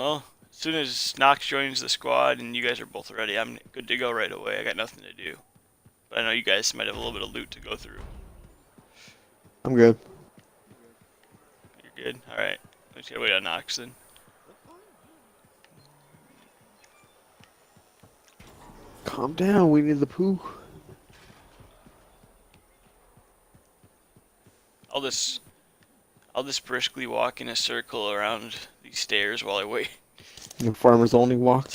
Well, as soon as Knox joins the squad and you guys are both ready, I'm good to go right away. I got nothing to do. But I know you guys might have a little bit of loot to go through. I'm good. You're good? Alright. Let's get wait on Knox then. Calm down. We need the poo. I'll just I'll just briskly walk in a circle around these stairs while I wait. The farmers only walk.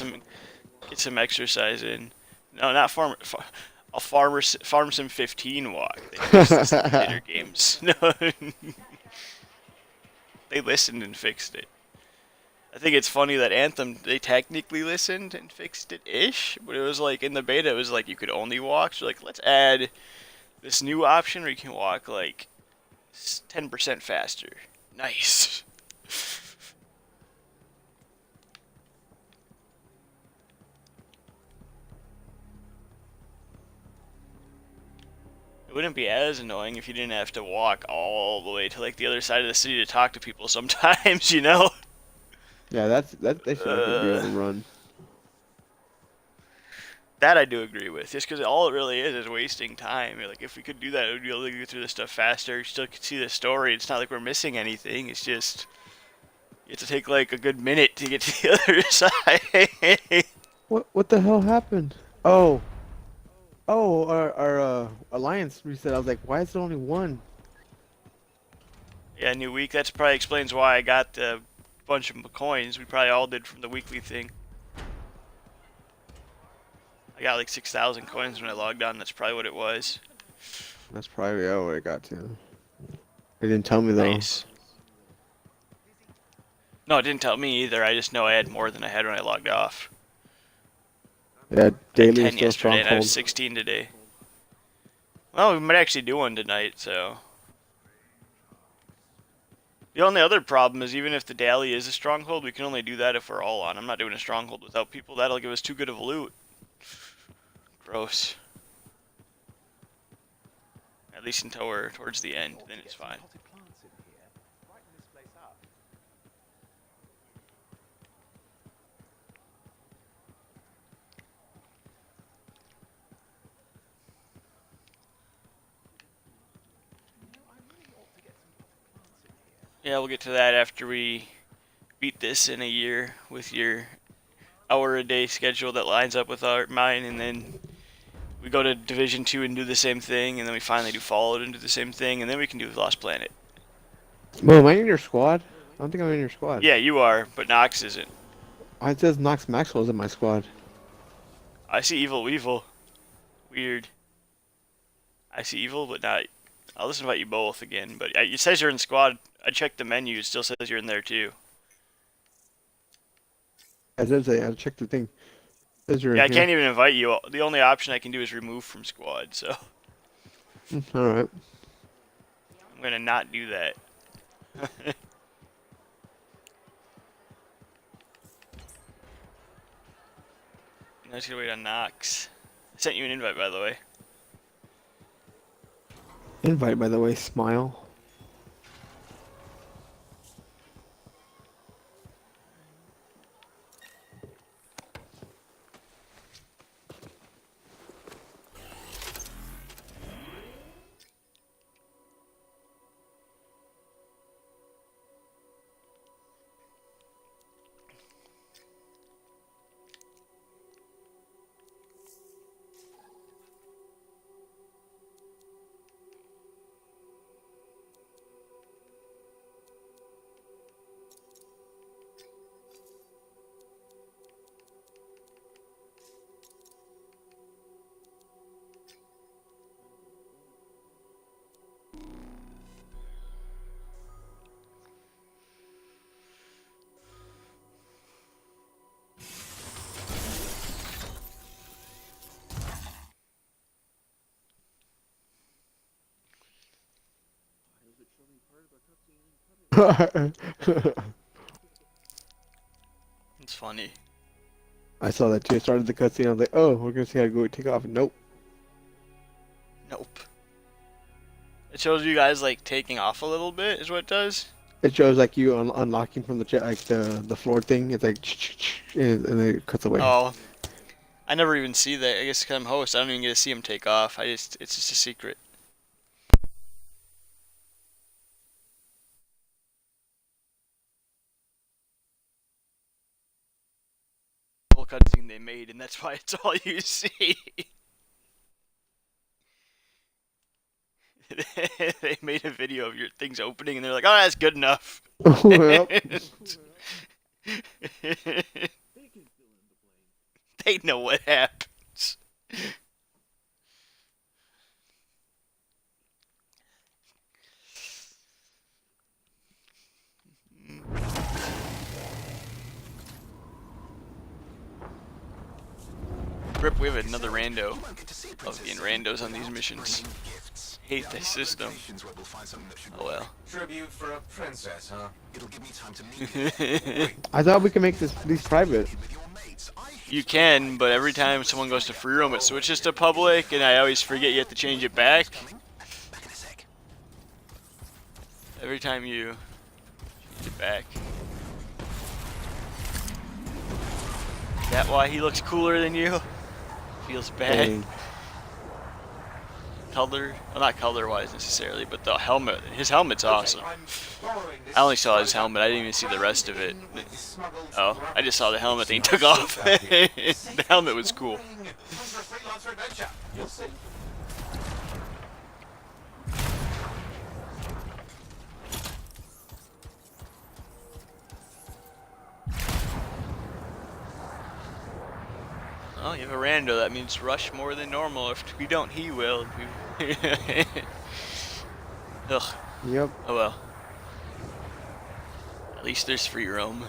Get some exercise in. No, not a farm sim 15 walk. They fixed this in the later games. No, they listened and fixed it. I think it's funny that Anthem, they technically listened and fixed it ish, but it was like in the beta it was like you could only walk. So like let's add this new option where you can walk like 10% faster. Nice. It wouldn't be as annoying if you didn't have to walk all the way to like the other side of the city to talk to people sometimes, you know? Yeah, that they should make it be able Uh, to run. that I do agree with. Just because all it really is wasting time. Like if we could do that, we'd be able to get through this stuff faster. You still could see the story. It's not like we're missing anything. It's just you have to take like a good minute to get to the other side. What the hell happened? Oh. Oh, our alliance reset. I was like, why is it only one? Yeah, new week. That probably explains why I got a bunch of coins. We probably all did from the weekly thing. I got like 6,000 coins when I logged on. That's probably what it was. That's probably what I got to. They didn't tell me though. Nice. No, it didn't tell me either. I just know I had more than I had when I logged off. Yeah, I had daily is 10 still yesterday and I have stronghold. 16 today. Well, we might actually do one tonight, so. The only other problem is even if the daily is a stronghold, we can only do that if we're all on. I'm not doing a stronghold without people. That'll give us too good of loot. Gross. At least until we're towards the end, then it's fine. Yeah, we'll get to that after we beat this in a year with your hour a day schedule that lines up with mine, and then we go to Division 2 and do the same thing, and then we finally do Fallout and do the same thing, and then we can do Lost Planet. Well, am I in your squad? I don't think I'm in your squad. Yeah, you are, but Nox isn't. It says Nox Maxwell's in my squad. I see Evil Weevil. Weird. I see Evil, but not. I'll just invite you both again, but it says you're in squad. I checked the menu, it still says you're in there too. As I say, I checked the thing. It says you're Yeah, in I here. can't even invite you. The only option I can do is remove from squad, so Alright. I'm gonna not do that. I'm just gonna wait on Nox. I sent you an invite, by the way. Invite, by the way, smile. It's funny. I saw that too. I started the cutscene. I was like, oh, we're gonna see how to go take off. Nope. Nope. It shows you guys like taking off a little bit, is what it does. It shows like you unlocking from the like the floor thing. It's like and then it cuts away. Oh, I never even see that. I guess 'cause I'm host, I don't even get to see him take off. It's just a secret. Whole cutscene they made, and that's why it's all you see. They made a video of your things opening, and they're like, "Oh, that's good enough." Yep. They know what happens. Rip, we have another rando. Love being randos on these missions. Hate this system. Oh well. Tribute for a princess, huh? It'll give me time to meet I thought we could make these private. You can, but every time someone goes to free roam, it switches to public, and I always forget you have to change it back. Every time you change it back. Is that why he looks cooler than you? Feels bad. Dang. Color, well, not color-wise necessarily, but the helmet. His helmet's awesome. I only saw his helmet. I didn't even see the rest of it. Oh, I just saw the helmet that he took off. The helmet was cool. Oh, you have a rando. That means rush more than normal. If we don't, he will. Ugh. Yep. Oh well. At least there's free roam.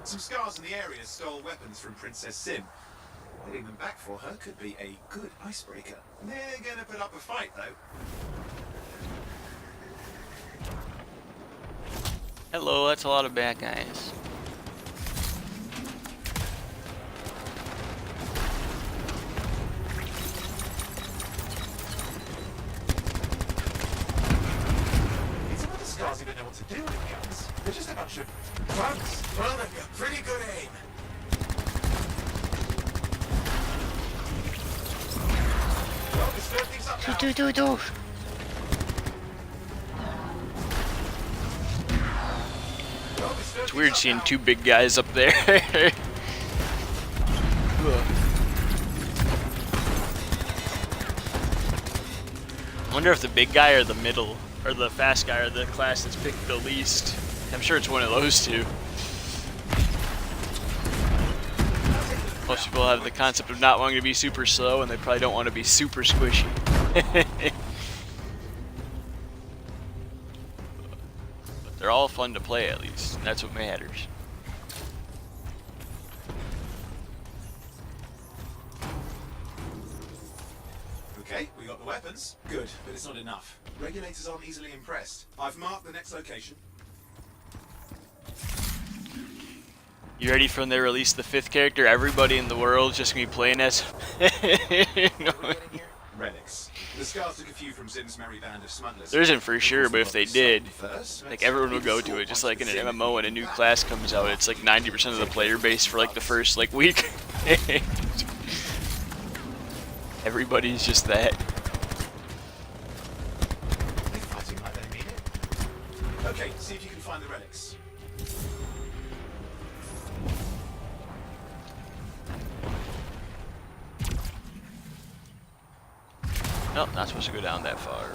Some scars in the area stole weapons from Princess Sim. Getting them back for her could be a good icebreaker. They're gonna put up a fight, though. Hello, that's a lot of bad guys. Scars even know what to do with guns. They're just a bunch of bugs. Well, they've got pretty good aim. Well, we stir things up now. Well, we stir It's things weird up seeing now. two big guys up there. I wonder if the big guy or the middle, or the fast guy, or the class that's picked the least. I'm sure it's one of those two. Most people have the concept of not wanting to be super slow, and they probably don't want to be super squishy. But they're all fun to play, at least. That's what matters. Okay, we got the weapons. Good, but it's not enough. Regulators aren't easily impressed. I've marked the next location. You ready for when they release the 5th character? Everybody in the world just gonna be playing as. Relics. The scars took a few from Zim's merry band of smugglers. There isn't for sure, but if they did, First, like everyone would go to it. Just like in an MMO when a new class comes out, it's like 90% of the player base for like the first like week. Everybody's just that. They're fighting like they mean it. Okay, see if you can find the relics. Nope, not supposed to go down that far.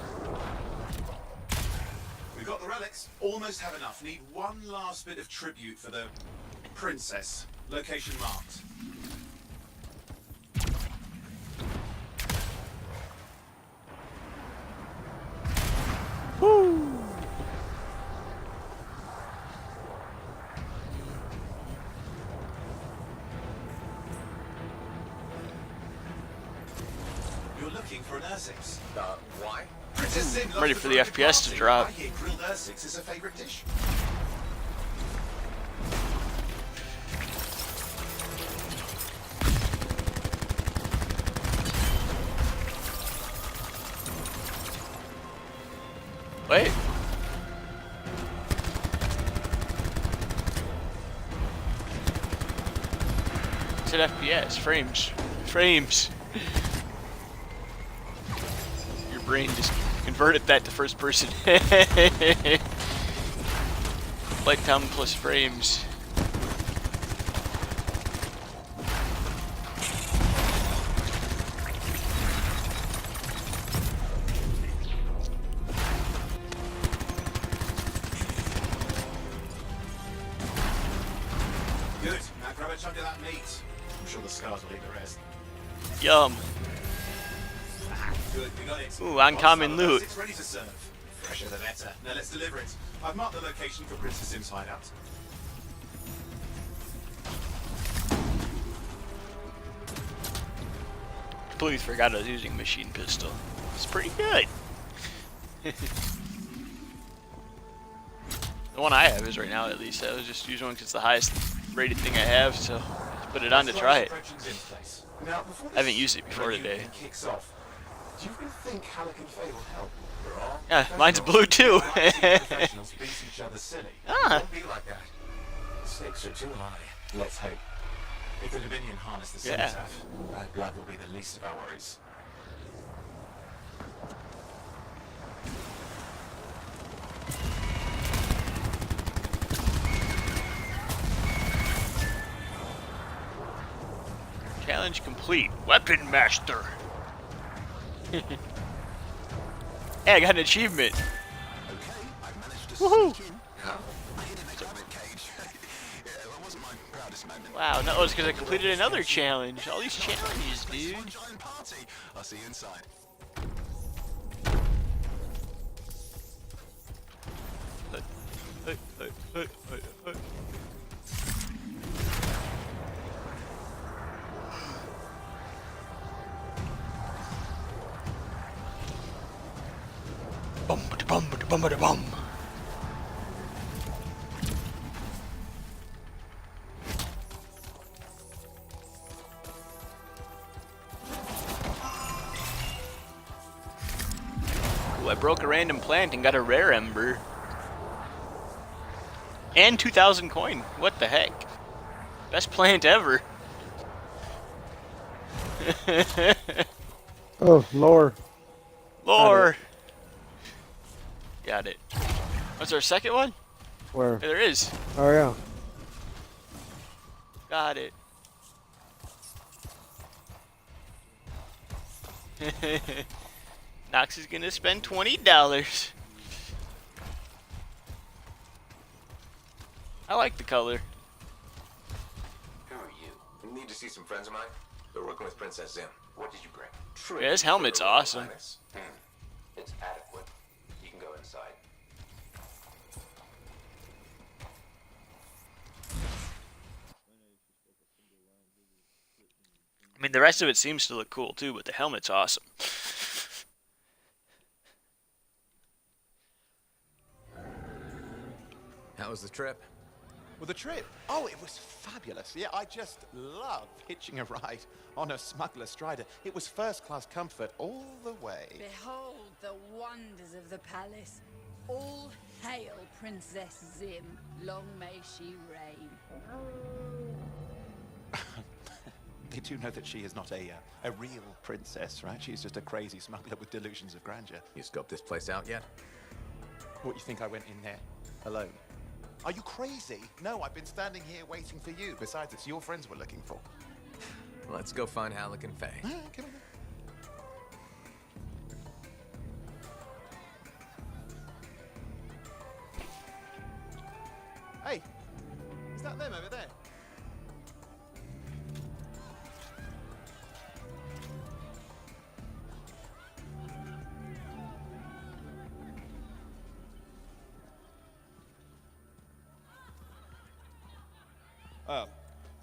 We've got the relics. Almost have enough. Need one last bit of tribute for the princess. Location marked. You're looking for an Ursix. Why? Princess Sim I'm ready loves for the perfect FPS to party. drop. I hear grilled Ursix is her favorite dish. Wait. said FPS. Frames. Frames. Your brain just converted that to first person. Flight time plus frames. Good. Now grab a chunk of that meat. I'm sure the scars will eat the rest. Yum. Good, we got it. Ooh, uncommon Well, loot. It's ready to serve. Fresher the better. Now let's deliver it. I've marked the location for Princess Sim's hideout. Completely forgot I was using machine pistol. It's pretty good. The one I have is right now, at least. I was just using one because it's the highest rated thing I have, so I put it on to try it. Now, before I haven't used it before today. Kicks off. Do you really think Halleck and Faye will help? Yeah, mine's blue too. Professionals beat each other silly. Ah. It won't be like that. The stakes are too high. Let's hope. If the Dominion harness the Yeah. cenotaph, bad blood will be the least of our worries. Challenge complete. Weapon Master. Hey, I got an achievement. Okay, I managed to Woohoo! sneak in. I hid in the rabbit cage. Yeah, that wasn't my proudest moment. Wow, that was because I completed another challenge. All these challenges, dude. Sunshine party. I'll see you inside. Bum bum bum bum bum. Ooh, I broke a random plant and got a rare ember. And 2,000 coin. What the heck? Best plant ever. Oh, lower. Lore. Got it. Was there a second one? Where? Yeah, there is. Oh yeah. Got it. Knox is gonna spend $20. I like the color. Who are you? Need to see some friends of mine? They're working with Princess Zim. What did you bring? Yeah, this helmet's For Her Royal awesome. Highness. It's adequate. You can go inside. I mean, the rest of it seems to look cool too, but the helmet's awesome. How was the trip? Well, the trip? Oh, it was fabulous. Yeah, I just love hitching a ride on a smuggler strider. It was first-class comfort all the way. Behold the wonders of the palace. All hail Princess Zim. Long may she reign. They do know that she is not a real princess, right? She's just a crazy smuggler with delusions of grandeur. You scoped this place out yet? What, you think I went in there alone? Are you crazy? No, I've been standing here waiting for you. Besides, it's your friends we're looking for. Let's go find Halleck and Faye. Come on. Hey, is that them over there?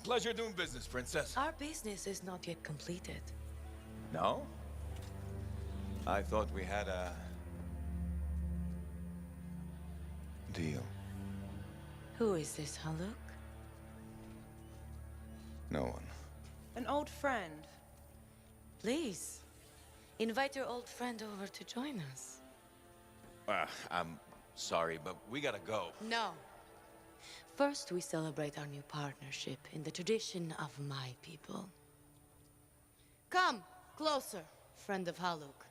Pleasure doing business, Princess. Our business is not yet completed. No? I thought we had a deal. Who is this, Haluk? No one. An old friend. Please, invite your old friend over to join us. I'm sorry, but we gotta go. No. First, we celebrate our new partnership in the tradition of my people. Come, closer, friend of Haluk.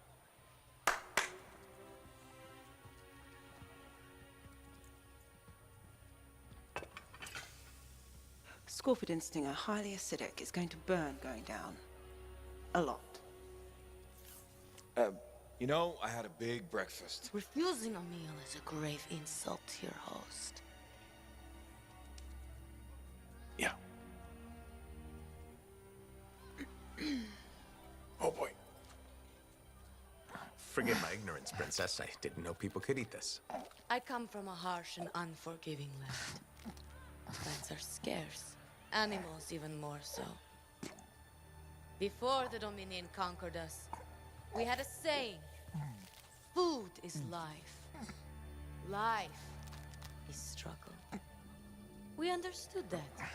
Scorpidon stinger, highly acidic. It's going to burn going down. A lot. You know, I had a big breakfast. Refusing a meal is a grave insult to your host. Yeah. Oh boy. Forgive my ignorance, Princess. I didn't know people could eat this. I come from a harsh and unforgiving land. Plants are scarce. Animals even more so. Before the Dominion conquered us, we had a saying. Food is life. Life is struggle. We understood that.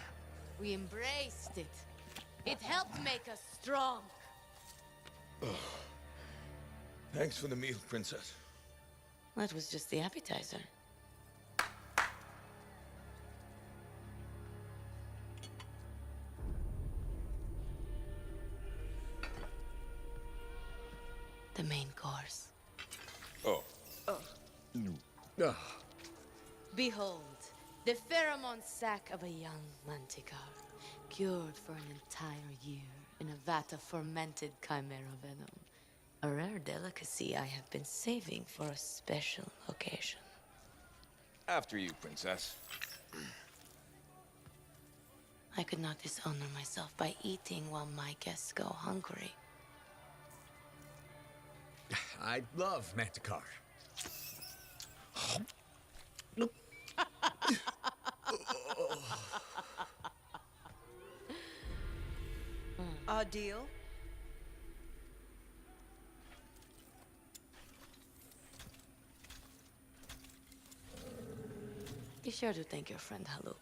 We embraced it. It helped make us strong. Thanks for the meal, Princess. That was just the appetizer. The main course. Oh. Ugh. Behold, the pheromone sac of a young manticore, cured for an entire year in a vat of fermented chimera venom. A rare delicacy I have been saving for a special occasion. After you, Princess. I could not dishonor myself by eating while my guests go hungry. I love Manticore. Our deal? Be sure to thank your friend Haluk.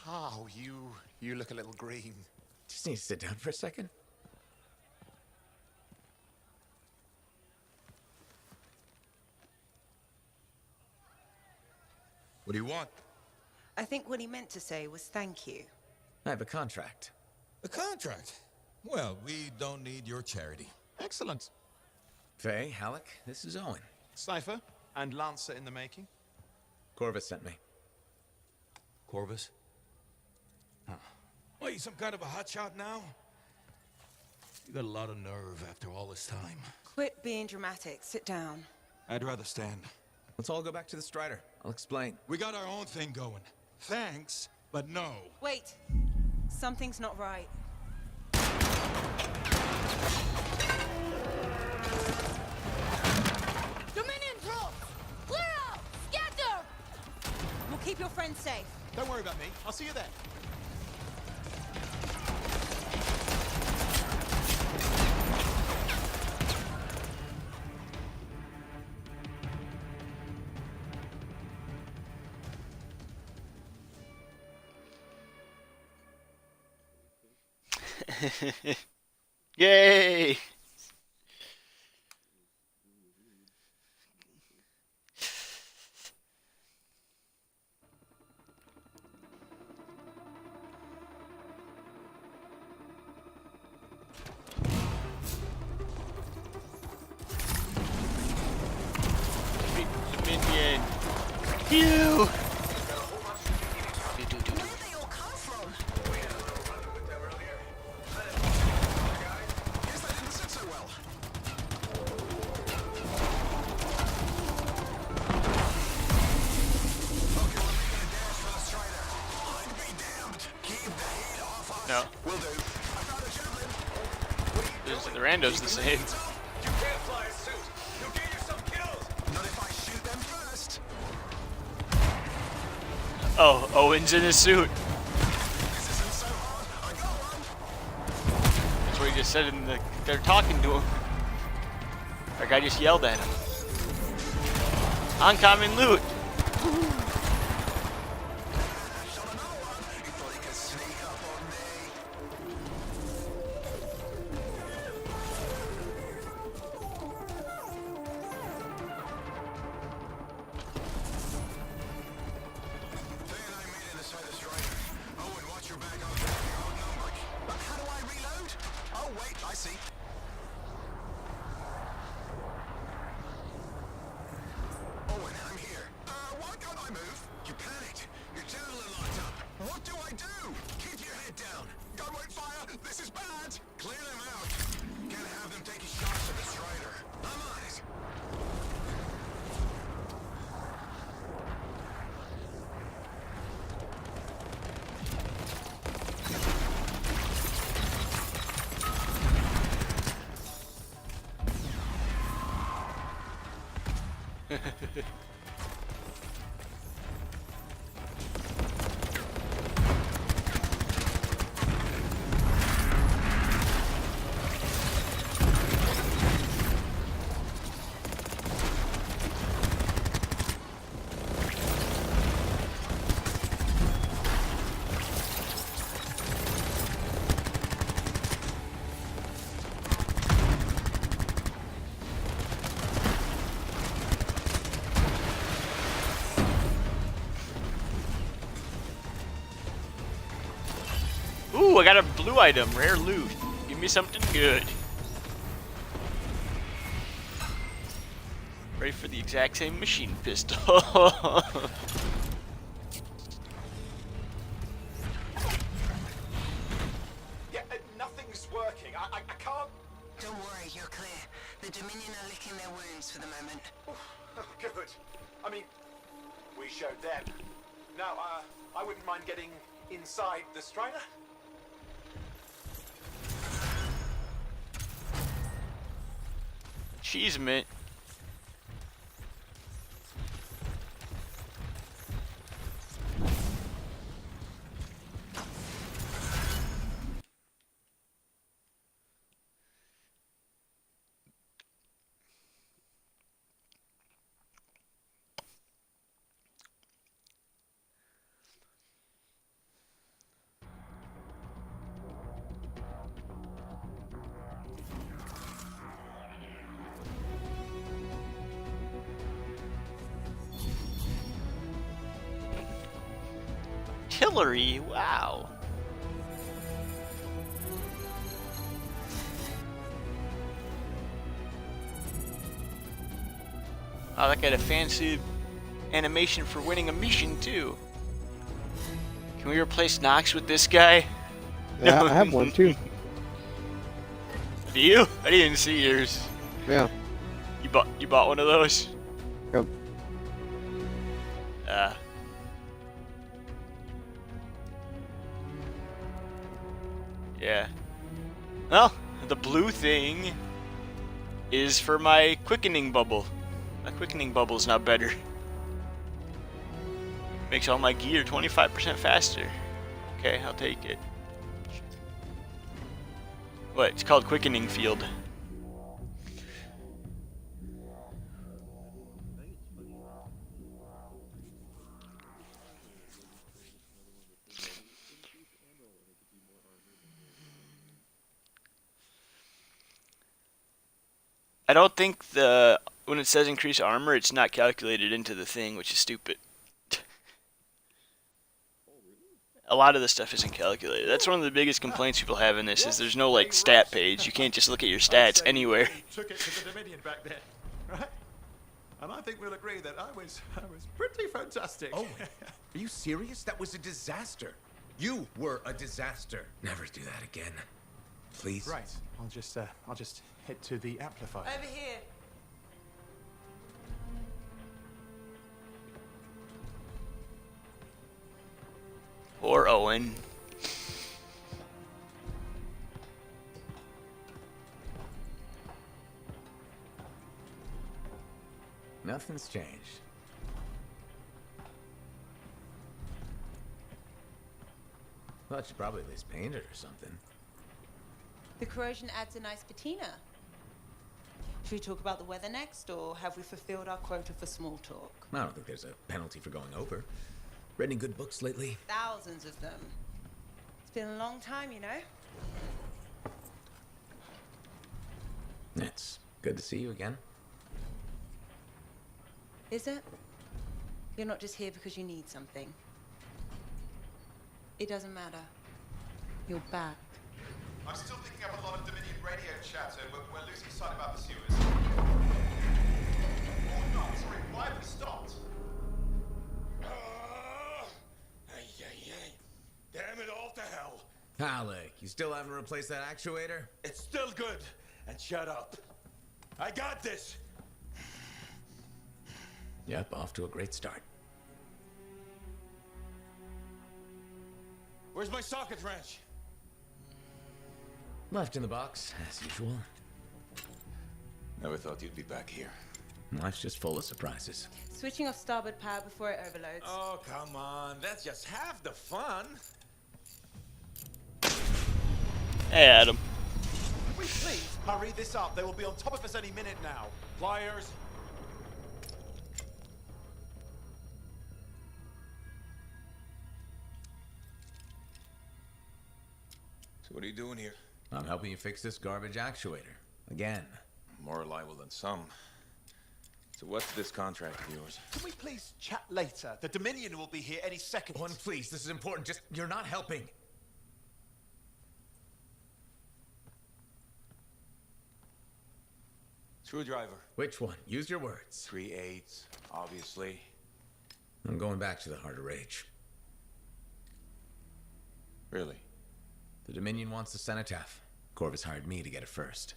Oh, you look a little green. Just need to sit down for a second. What do you want? I think what he meant to say was thank you. I have a contract. A contract? Well, we don't need your charity. Excellent. Faye, Halleck, this is Owen. Cypher and Lancer in the making. Corvus sent me. Corvus? Huh. What, you some kind of a hotshot now? You got a lot of nerve after all this time. Quit being dramatic. Sit down. I'd rather stand. Let's all go back to the Strider. I'll explain. We got our own thing going. Thanks, but no. Wait. Something's not right. Dominion troops! Clear out! Scatter! We'll keep your friends safe. Don't worry about me. I'll see you there. Yay! Minion. You. No. Will do. The rando's the same. You can't fly a suit. You'll get yourself killed. Not if I shoot them first. Oh, Owen's in his suit. This isn't so hard. I got one. That's what he just said in the. They're talking to him. That guy just yelled at him. Uncommon loot. Ooh, I got a blue item, rare loot. Give me something good. Ready for the exact same machine pistol. Yeah, nothing's working. I can't. Don't worry, you're clear. The Dominion are licking their wounds for the moment. Oh, good. I mean, we showed them. Now, I wouldn't mind getting inside the Strider. Achievement. Artillery, wow. Oh, that got a fancy animation for winning a mission too. Can we replace Nox with this guy? Yeah, I have one too. Do you? I didn't see yours. Yeah. You bought one of those? Yep. Yeah. Well, the blue thing is for my quickening bubble. My quickening bubble is now better. Makes all my gear 25% faster. Okay, I'll take it. What? It's called quickening field. I don't think when it says increase armor, it's not calculated into the thing, which is stupid. A lot of this stuff isn't calculated. That's one of the biggest complaints people have in this, is there's no like stat page. You can't just look at your stats anywhere. Took it to the Dominion back then, right? And I think we'll agree that I was pretty fantastic. Oh, are you serious? That was a disaster. You were a disaster. Never do that again. Please. Right. I'll just head to the amplifier. Over here. Or Owen. Nothing's changed. Well, I should probably at least paint it or something. The corrosion adds a nice patina. Should we talk about the weather next, or have we fulfilled our quota for small talk? I don't think there's a penalty for going over. Read any good books lately? Thousands of them. It's been a long time, you know? It's good to see you again. Is it? You're not just here because you need something. It doesn't matter. You're back. I'm still picking up a lot of Dominion radio chatter, but we're losing sight about the sewers. Oh no, sorry, why have we stopped? Damn it all to hell. Alec, you still haven't replaced that actuator? It's still good. And shut up. I got this. Yep, off to a great start. Where's my socket wrench? Left in the box, as usual. Never thought you'd be back here. Life's just full of surprises. Switching off starboard power before it overloads. Oh, come on. That's just half the fun. Hey, Adam. Can we please hurry this up? They will be on top of us any minute now. Pliers. So what are you doing here? I'm helping you fix this garbage actuator. Again. More reliable than some. So what's this contract of yours? Can we please chat later? The Dominion will be here any second. One, please, this is important. Just, you're not helping. Screwdriver. Which one? Use your words. 3/8, obviously. I'm going back to the Heart of Rage. Really? The Dominion wants the cenotaph. Corvus hired me to get it first.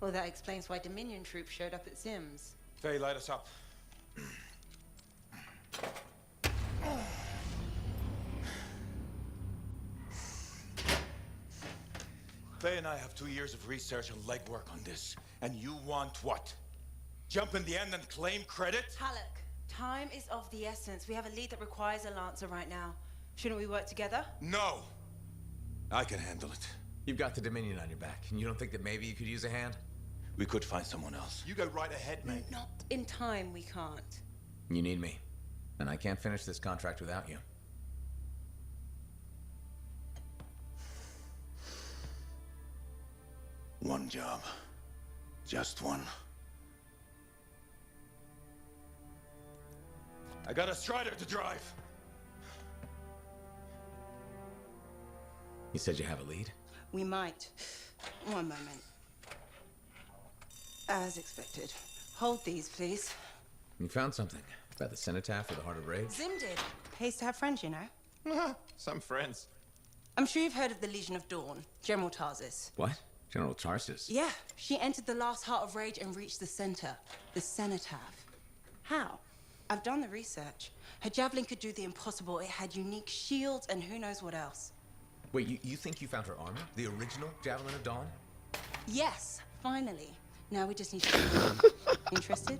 Well, that explains why Dominion troops showed up at Zim's. Faye, light us up. Faye and I have 2 years of research and legwork on this. And you want what? Jump in the end and claim credit? Halleck, time is of the essence. We have a lead that requires a Lancer right now. Shouldn't we work together? No! I can handle it. You've got the Dominion on your back, and you don't think that maybe you could use a hand? We could find someone else. You go right ahead, mate. Not in time, we can't. You need me. And I can't finish this contract without you. One job. Just one. I got a Strider to drive. You said you have a lead? We might. One moment. As expected. Hold these, please. You found something. About the cenotaph or the Heart of Rage? Zim did. Pays to have friends, you know. Some friends. I'm sure you've heard of the Legion of Dawn, General Tarsis. What? General Tarsus? Yeah, she entered the last Heart of Rage and reached the center, the cenotaph. How? I've done the research. Her javelin could do the impossible. It had unique shields and who knows what else. Wait, you think you found her armor? The original Javelin of Dawn? Yes, finally. Now we just need to... Interested?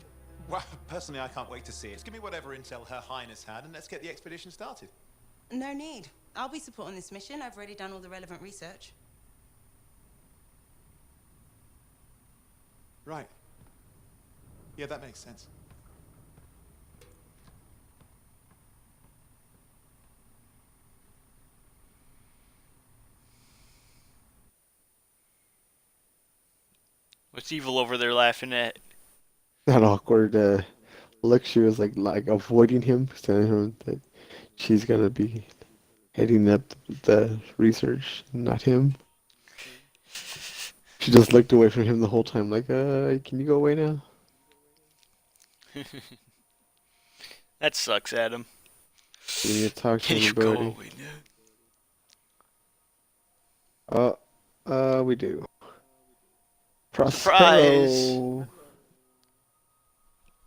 Well, personally, I can't wait to see it. Just give me whatever intel Her Highness had, and let's get the expedition started. No need. I'll be supporting this mission. I've already done all the relevant research. Right. Yeah, that makes sense. What's Evil over there laughing at? That awkward look. She was like avoiding him, telling him that she's gonna be heading up the research, not him. She just looked away from him the whole time, like, can you go away now? That sucks, Adam. You need to talk to Can you go anybody. away now? We do. Surprise! Prospero.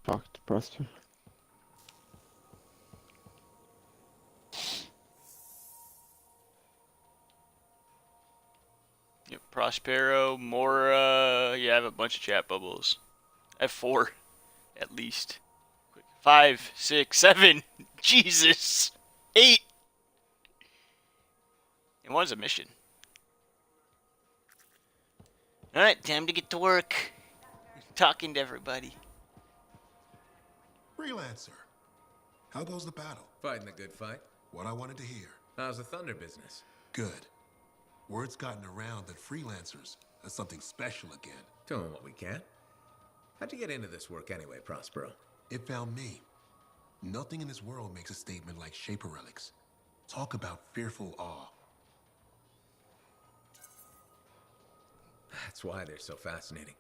Talk to Prospero. Yep, Prospero, Mora. Yeah, I have a bunch of chat bubbles. I have 4, at least. 5, 6, 7. Jesus. 8. And one's a mission. Alright, time to get to work. Talking to everybody. Freelancer. How goes the battle? Fighting a good fight. What I wanted to hear. How's the Thunder business? Good. Word's gotten around that freelancers are something special again. Doing what we can. How'd you get into this work anyway, Prospero? It found me. Nothing in this world makes a statement like Shaper Relics. Talk about fearful awe. That's why they're so fascinating.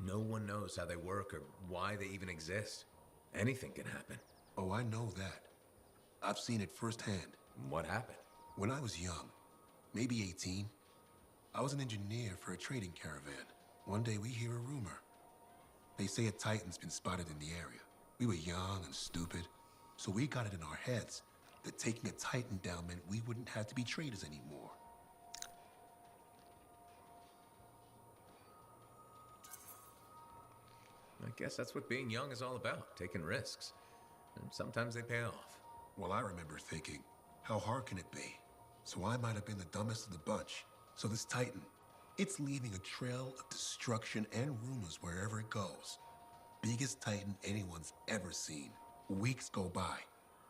No one knows how they work or why they even exist. Anything can happen. Oh, I know that. I've seen it firsthand. What happened? When I was young, maybe 18, I was an engineer for a trading caravan. One day we hear a rumor. They say a Titan's been spotted in the area. We were young and stupid, so we got it in our heads that taking a Titan down meant we wouldn't have to be traders anymore. I guess that's what being young is all about, taking risks. And sometimes they pay off. Well, I remember thinking, how hard can it be? So I might have been the dumbest of the bunch. So this Titan, it's leaving a trail of destruction and rumors wherever it goes. Biggest Titan anyone's ever seen. Weeks go by.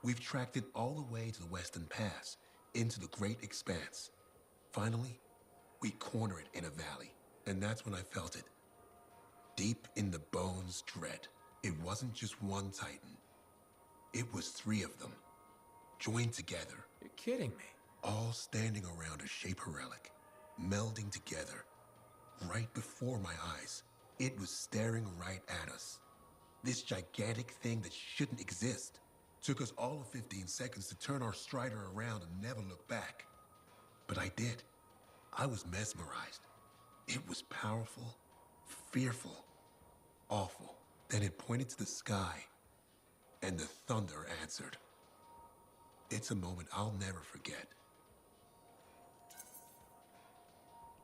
We've tracked it all the way to the Western Pass, into the Great Expanse. Finally, we corner it in a valley, and that's when I felt it. Deep in the bones dread. It wasn't just one Titan. It was 3 of them, joined together. You're kidding me. All standing around a Shaper relic, melding together. Right before my eyes, it was staring right at us. This gigantic thing that shouldn't exist. Took us all of 15 seconds to turn our Strider around and never look back. But I did. I was mesmerized. It was powerful, fearful, awful. Then it pointed to the sky, and the thunder answered. It's a moment I'll never forget.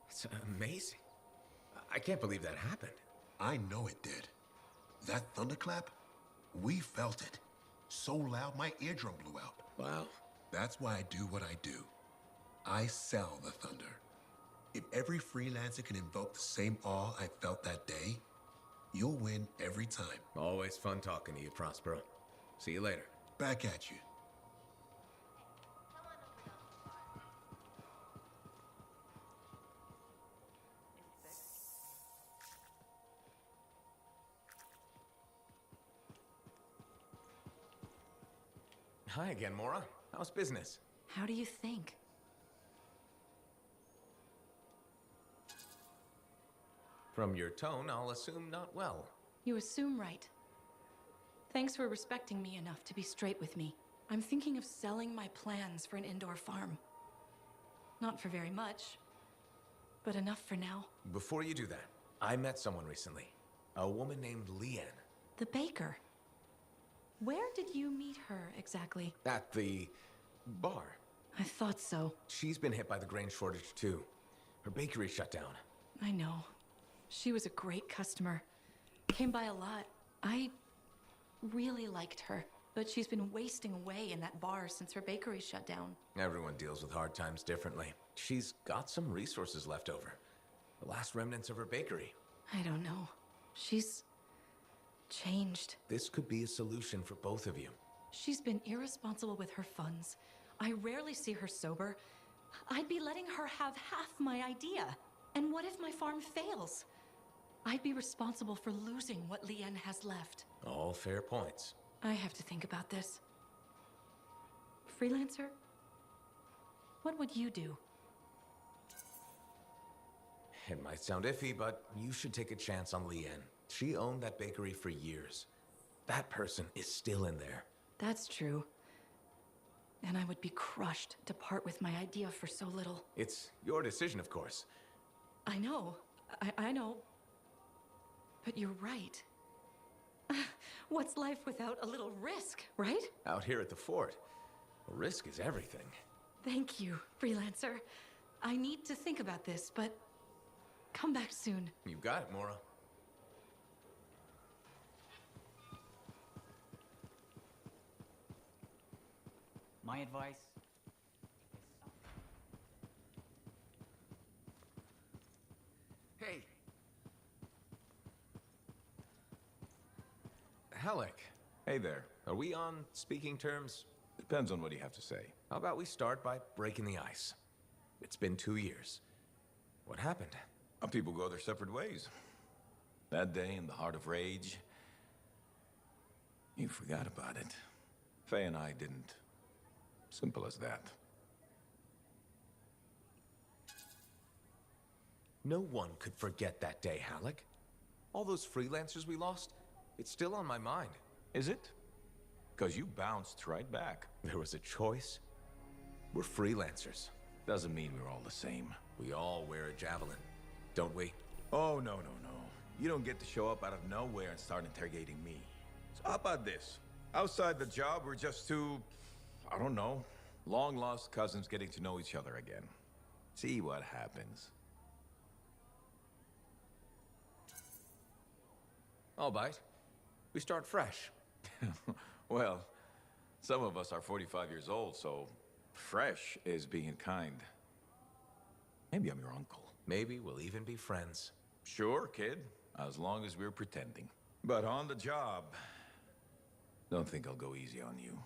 It's amazing. I can't believe that happened. I know it did. That thunderclap, we felt it. So loud my eardrum blew out. Wow. That's why I do what I do. I sell the thunder. If every freelancer can invoke the same awe I felt that day, you'll win every time. Always fun talking to you, Prospero. See you later. Back at you. Hi again, Mora. How's business? How do you think? From your tone, I'll assume not well. You assume right. Thanks for respecting me enough to be straight with me. I'm thinking of selling my plans for an indoor farm. Not for very much, but enough for now. Before you do that, I met someone recently. A woman named Leanne. The baker. Where did you meet her exactly? At the bar. I thought so. She's been hit by the grain shortage too. Her bakery shut down. I know. She was a great customer. Came by a lot. I really liked her, but she's been wasting away in that bar since her bakery shut down. Everyone deals with hard times differently. She's got some resources left over. The last remnants of her bakery. I don't know. She's changed. This could be a solution for both of you. She's been irresponsible with her funds. I rarely see her sober. I'd be letting her have half my idea. And what if my farm fails? I'd be responsible for losing what Leanne has left. All fair points. I have to think about this. Freelancer? What would you do? It might sound iffy, but you should take a chance on Leanne. She owned that bakery for years. That person is still in there. That's true. And I would be crushed to part with my idea for so little. It's your decision, of course. I know. I know. But you're right. What's life without a little risk, right? Out here at the fort, risk is everything. Thank you, freelancer. I need to think about this, but come back soon. You got it, Mora. My advice. Hey. Halleck. Hey there. Are we on speaking terms? Depends on what you have to say. How about we start by breaking the ice? It's been 2 years. What happened? People go their separate ways. That day in the heart of rage, you forgot about it. Faye and I didn't. Simple as that. No one could forget that day, Halleck. All those freelancers we lost, it's still on my mind. Is it? Because you bounced right back. There was a choice. We're freelancers. Doesn't mean we're all the same. We all wear a javelin, don't we? Oh, no. You don't get to show up out of nowhere and start interrogating me. So how about this? Outside the job, we're just two, I don't know, long-lost cousins getting to know each other again. See what happens. I'll bite. We start fresh. Well, some of us are 45 years old, so fresh is being kind. Maybe I'm your uncle. Maybe we'll even be friends. Sure, kid, as long as we're pretending. But on the job, don't think I'll go easy on you.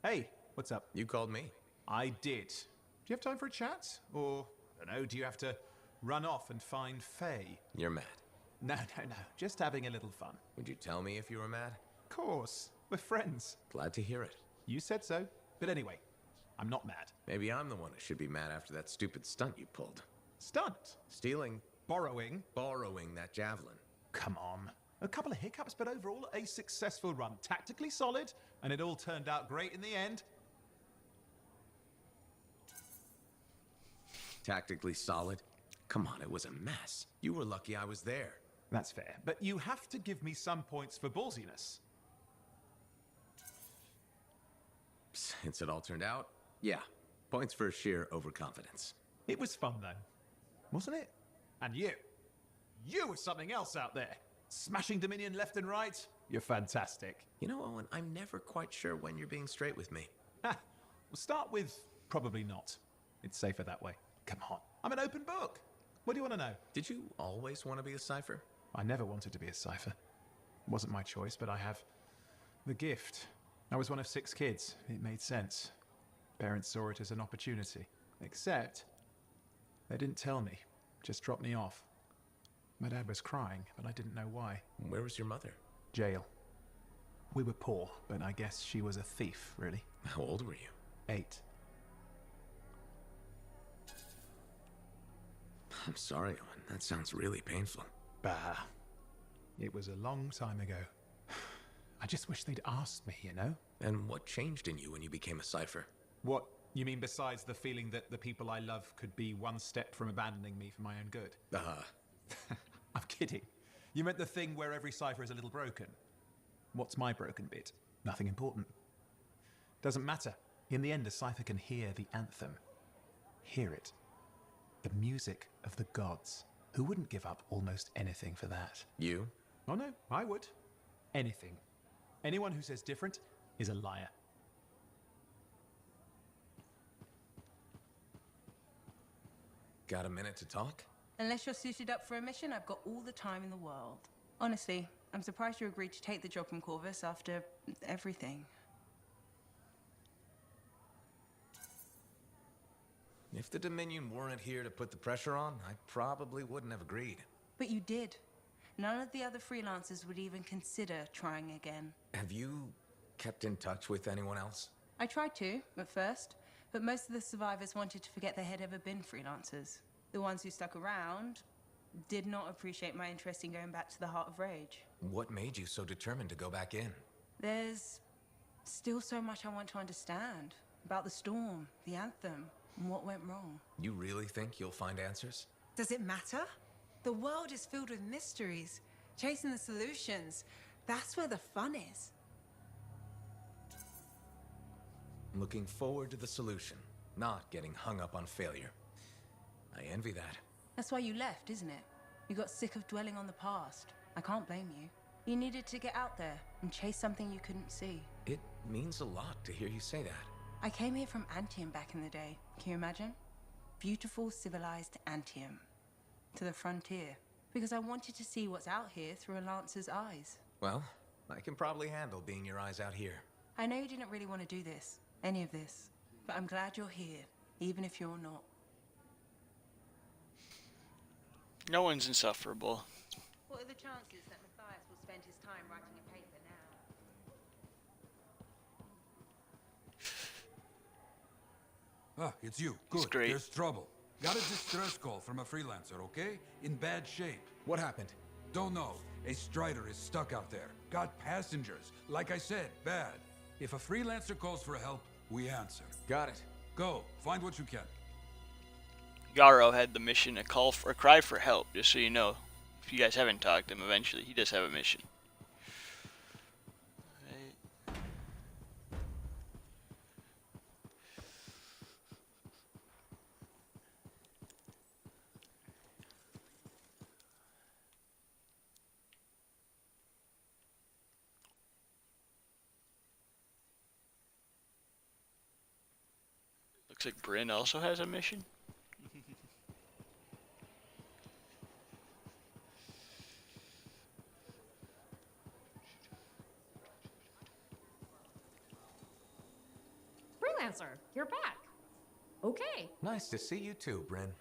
Hey, what's up? You called me. I did. Do you have time for a chat? Or, I don't know, do you have to run off and find Faye? You're mad. No. Just having a little fun. Would you tell me if you were mad? Of course. We're friends. Glad to hear it. You said so. But anyway, I'm not mad. Maybe I'm the one who should be mad after that stupid stunt you pulled. Stunt? Stealing. Borrowing? Borrowing that javelin. Come on. A couple of hiccups, but overall a successful run. Tactically solid, and it all turned out great in the end. Tactically solid? Come on, it was a mess. You were lucky I was there. That's fair. But you have to give me some points for ballsiness. Since it all turned out, yeah. Points for sheer overconfidence. It was fun, though. Wasn't it? And you. You were something else out there. Smashing Dominion left and right. You're fantastic. You know, Owen, I'm never quite sure when you're being straight with me. Ha! We'll start with probably not. It's safer that way. Come on. I'm an open book. What do you want to know? Did you always want to be a cipher? I never wanted to be a cipher. It wasn't my choice, but I have the gift. I was one of 6 kids. It made sense. Parents saw it as an opportunity. Except, they didn't tell me. Just dropped me off. My dad was crying, but I didn't know why. Where was your mother? Jail. We were poor, but I guess she was a thief, really. How old were you? 8. I'm sorry, Owen. That sounds really painful. Bah. It was a long time ago. I just wish they'd asked me, you know? And what changed in you when you became a cipher? What? You mean besides the feeling that the people I love could be one step from abandoning me for my own good? I'm kidding. You meant the thing where every cipher is a little broken. What's my broken bit? Nothing important. Doesn't matter. In the end, a cipher can hear the anthem. Hear it. The music of the gods. Who wouldn't give up almost anything for that? You? Oh no, I would. Anything. Anyone who says different is a liar. Got a minute to talk? Unless you're suited up for a mission, I've got all the time in the world. Honestly, I'm surprised you agreed to take the job from Corvus after everything. If the Dominion weren't here to put the pressure on, I probably wouldn't have agreed. But you did. None of the other freelancers would even consider trying again. Have you kept in touch with anyone else? I tried to, at first, but most of the survivors wanted to forget they had ever been freelancers. The ones who stuck around did not appreciate my interest in going back to the Heart of Rage. What made you so determined to go back in? There's still so much I want to understand about the storm, the anthem, and what went wrong. You really think you'll find answers? Does it matter? The world is filled with mysteries. Chasing the solutions, that's where the fun is. Looking forward to the solution, not getting hung up on failure. I envy that. That's why you left, isn't it? You got sick of dwelling on the past. I can't blame you. You needed to get out there and chase something you couldn't see. It means a lot to hear you say that. I came here from Anthem back in the day. Can you imagine? Beautiful, civilized Anthem. To the frontier. Because I wanted to see what's out here through a Lancer's eyes. Well, I can probably handle being your eyes out here. I know you didn't really want to do this, any of this. But I'm glad you're here, even if you're not. No one's insufferable. What are the chances that Matthias will spend his time writing a paper now? Ah, it's you. Good. It's great. There's trouble. Got a distress call from a freelancer, okay? In bad shape. What happened? Don't know. A Strider is stuck out there. Got passengers. Like I said, bad. If a freelancer calls for help, we answer. Got it. Go. Find what you can. Garo had the mission, a cry for help, just so you know. If you guys haven't talked to him eventually, he does have a mission. Looks like Bryn also has a mission. Freelancer, you're back. Okay. Nice to see you too, Bryn.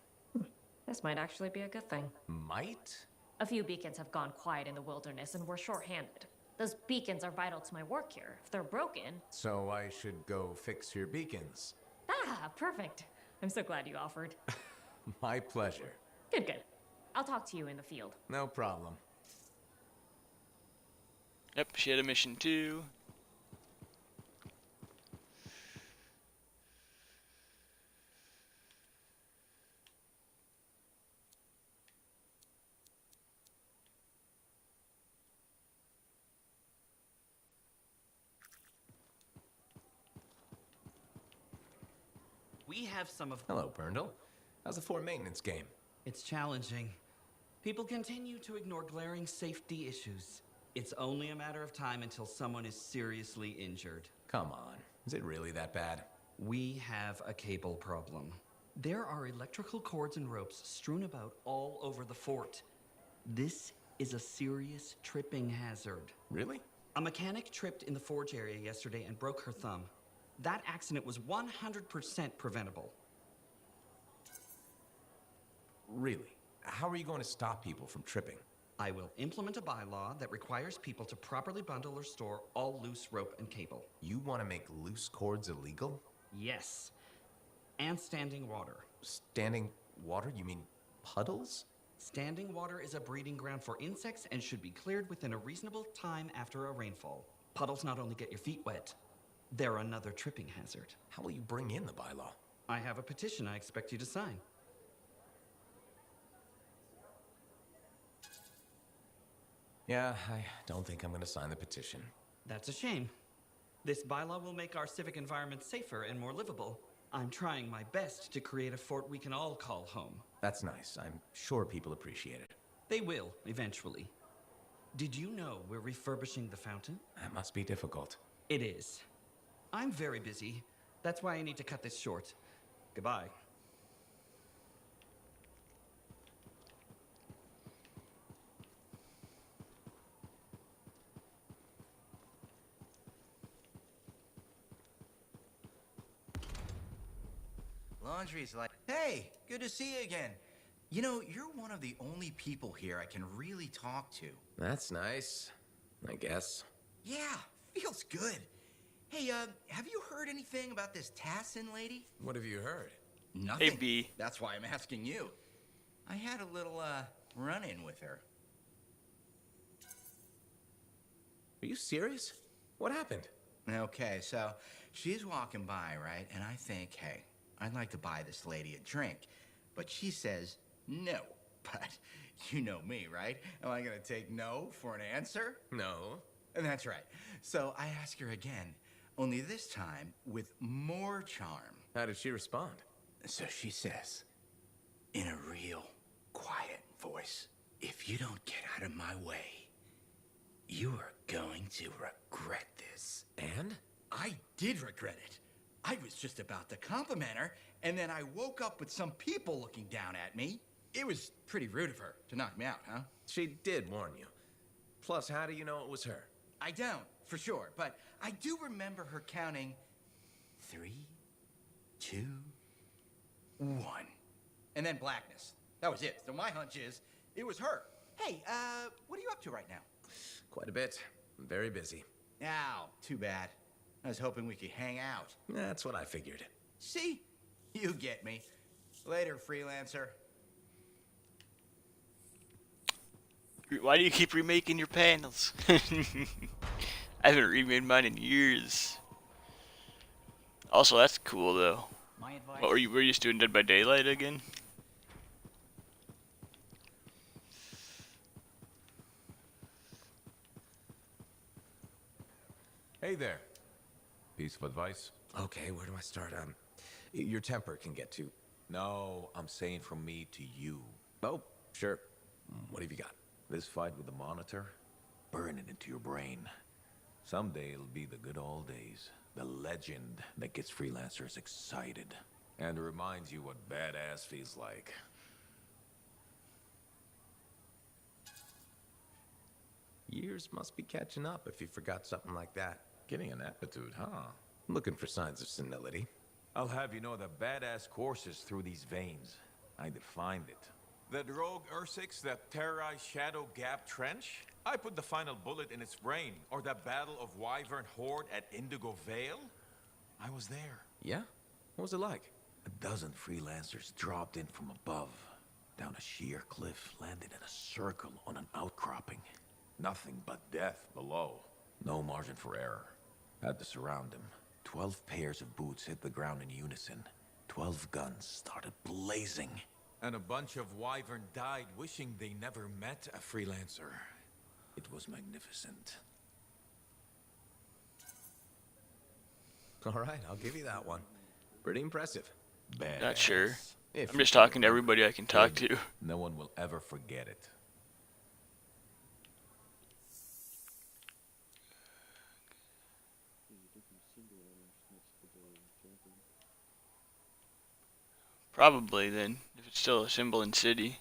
This might actually be a good thing. Might? A few beacons have gone quiet in the wilderness and we're short-handed. Those beacons are vital to my work here. If they're broken... So I should go fix your beacons. Ah, perfect. I'm so glad you offered. My pleasure. Good, good. I'll talk to you in the field. No problem. Yep, she had a mission too. We have some of... Hello, Burndle. How's the fort maintenance game? It's challenging. People continue to ignore glaring safety issues. It's only a matter of time until someone is seriously injured. Come on. Is it really that bad? We have a cable problem. There are electrical cords and ropes strewn about all over the fort. This is a serious tripping hazard. Really? A mechanic tripped in the forge area yesterday and broke her thumb. That accident was 100% preventable. Really? How are you going to stop people from tripping? I will implement a bylaw that requires people to properly bundle or store all loose rope and cable. You want to make loose cords illegal? Yes. And standing water. Standing water? You mean puddles? Standing water is a breeding ground for insects and should be cleared within a reasonable time after a rainfall. Puddles not only get your feet wet, they're another tripping hazard. How will you bring in the bylaw? I have a petition I expect you to sign. Yeah, I don't think I'm going to sign the petition. That's a shame. This bylaw will make our civic environment safer and more livable. I'm trying my best to create a fort we can all call home. That's nice. I'm sure people appreciate it. They will, eventually. Did you know we're refurbishing the fountain? That must be difficult. It is. I'm very busy. That's why I need to cut this short. Goodbye. Laundry's like, hey, good to see you again. You know, you're one of the only people here I can really talk to. That's nice, I guess. Yeah, feels good. Hey, have you heard anything about this Tassin lady? What have you heard? Nothing. Hey, B. That's why I'm asking you. I had a little, run-in with her. Are you serious? What happened? Okay, so she's walking by, right? And I think, hey, I'd like to buy this lady a drink. But she says no. But you know me, right? Am I gonna take no for an answer? No. And that's right. So I ask her again, only this time with more charm. How did she respond? So she says, in a real quiet voice, if you don't get out of my way, you are going to regret this. And? I did regret it. I was just about to compliment her, and then I woke up with some people looking down at me. It was pretty rude of her to knock me out, huh? She did warn you. Plus, how do you know it was her? I don't, for sure, but I do remember her counting 3, 2, 1. And then blackness. That was it. So my hunch is, it was her. Hey, what are you up to right now? Quite a bit. I'm very busy. Ow, too bad. I was hoping we could hang out. That's what I figured. See? You get me. Later, freelancer. Why do you keep remaking your panels? I haven't remade mine in years. Also, that's cool though. My advice. What were you just doing Dead by Daylight again? Hey there. Piece of advice? Okay, where do I start? Your temper can get to. No, I'm saying from me to you. Oh, sure. What have you got? This fight with the Monitor, burn it into your brain. Someday it'll be the good old days. The legend that gets freelancers excited. And reminds you what badass feels like. Years must be catching up if you forgot something like that. Getting an aptitude, huh? Looking for signs of senility. I'll have you know that badass courses through these veins. I defined it. The rogue Ursix that terrorized Shadow Gap Trench? I put the final bullet in its brain. Or the Battle of Wyvern Horde at Indigo Vale? I was there. Yeah? What was it like? A dozen freelancers dropped in from above. Down a sheer cliff, landed in a circle on an outcropping. Nothing but death below. No margin for error. Had to surround them. 12 pairs of boots hit the ground in unison. 12 guns started blazing. And a bunch of Wyvern died wishing they never met a freelancer. It was magnificent. All right, I'll give you that one. Pretty impressive. Badass. Not sure. If I'm just talking to everybody I can talk to. No one will ever forget it. Probably then, if it's still a symbol in city.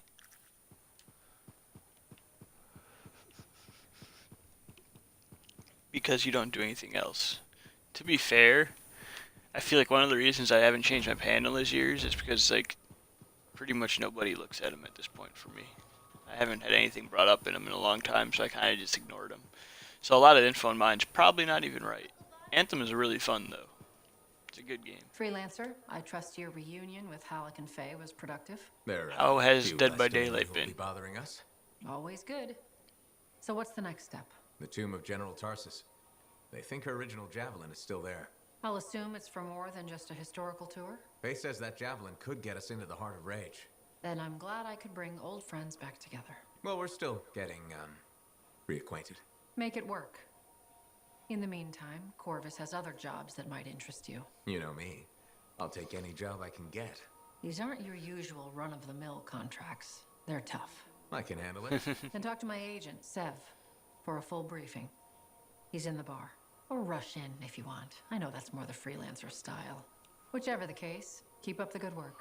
Because you don't do anything else. To be fair, I feel like one of the reasons I haven't changed my panel this years is because like pretty much nobody looks at them at this point for me. I haven't had anything brought up in them in a long time, so I kind of just ignored them. So a lot of info in mine's probably not even right. Anthem is really fun though. It's a good game. Freelancer, I trust your reunion with Halleck and Faye was productive. How has Dead by Daylight been? Bothering us? Always good. So what's the next step? The tomb of General Tarsus. They think her original javelin is still there. I'll assume it's for more than just a historical tour. Faye says that javelin could get us into the heart of Rage. Then I'm glad I could bring old friends back together. Well, we're still getting, reacquainted. Make it work. In the meantime, Corvus has other jobs that might interest you. You know me. I'll take any job I can get. These aren't your usual run-of-the-mill contracts. They're tough. I can handle it. Then talk to my agent, Sev, for a full briefing. He's in the bar. Or rush in if you want. I know that's more the freelancer style. Whichever the case, keep up the good work.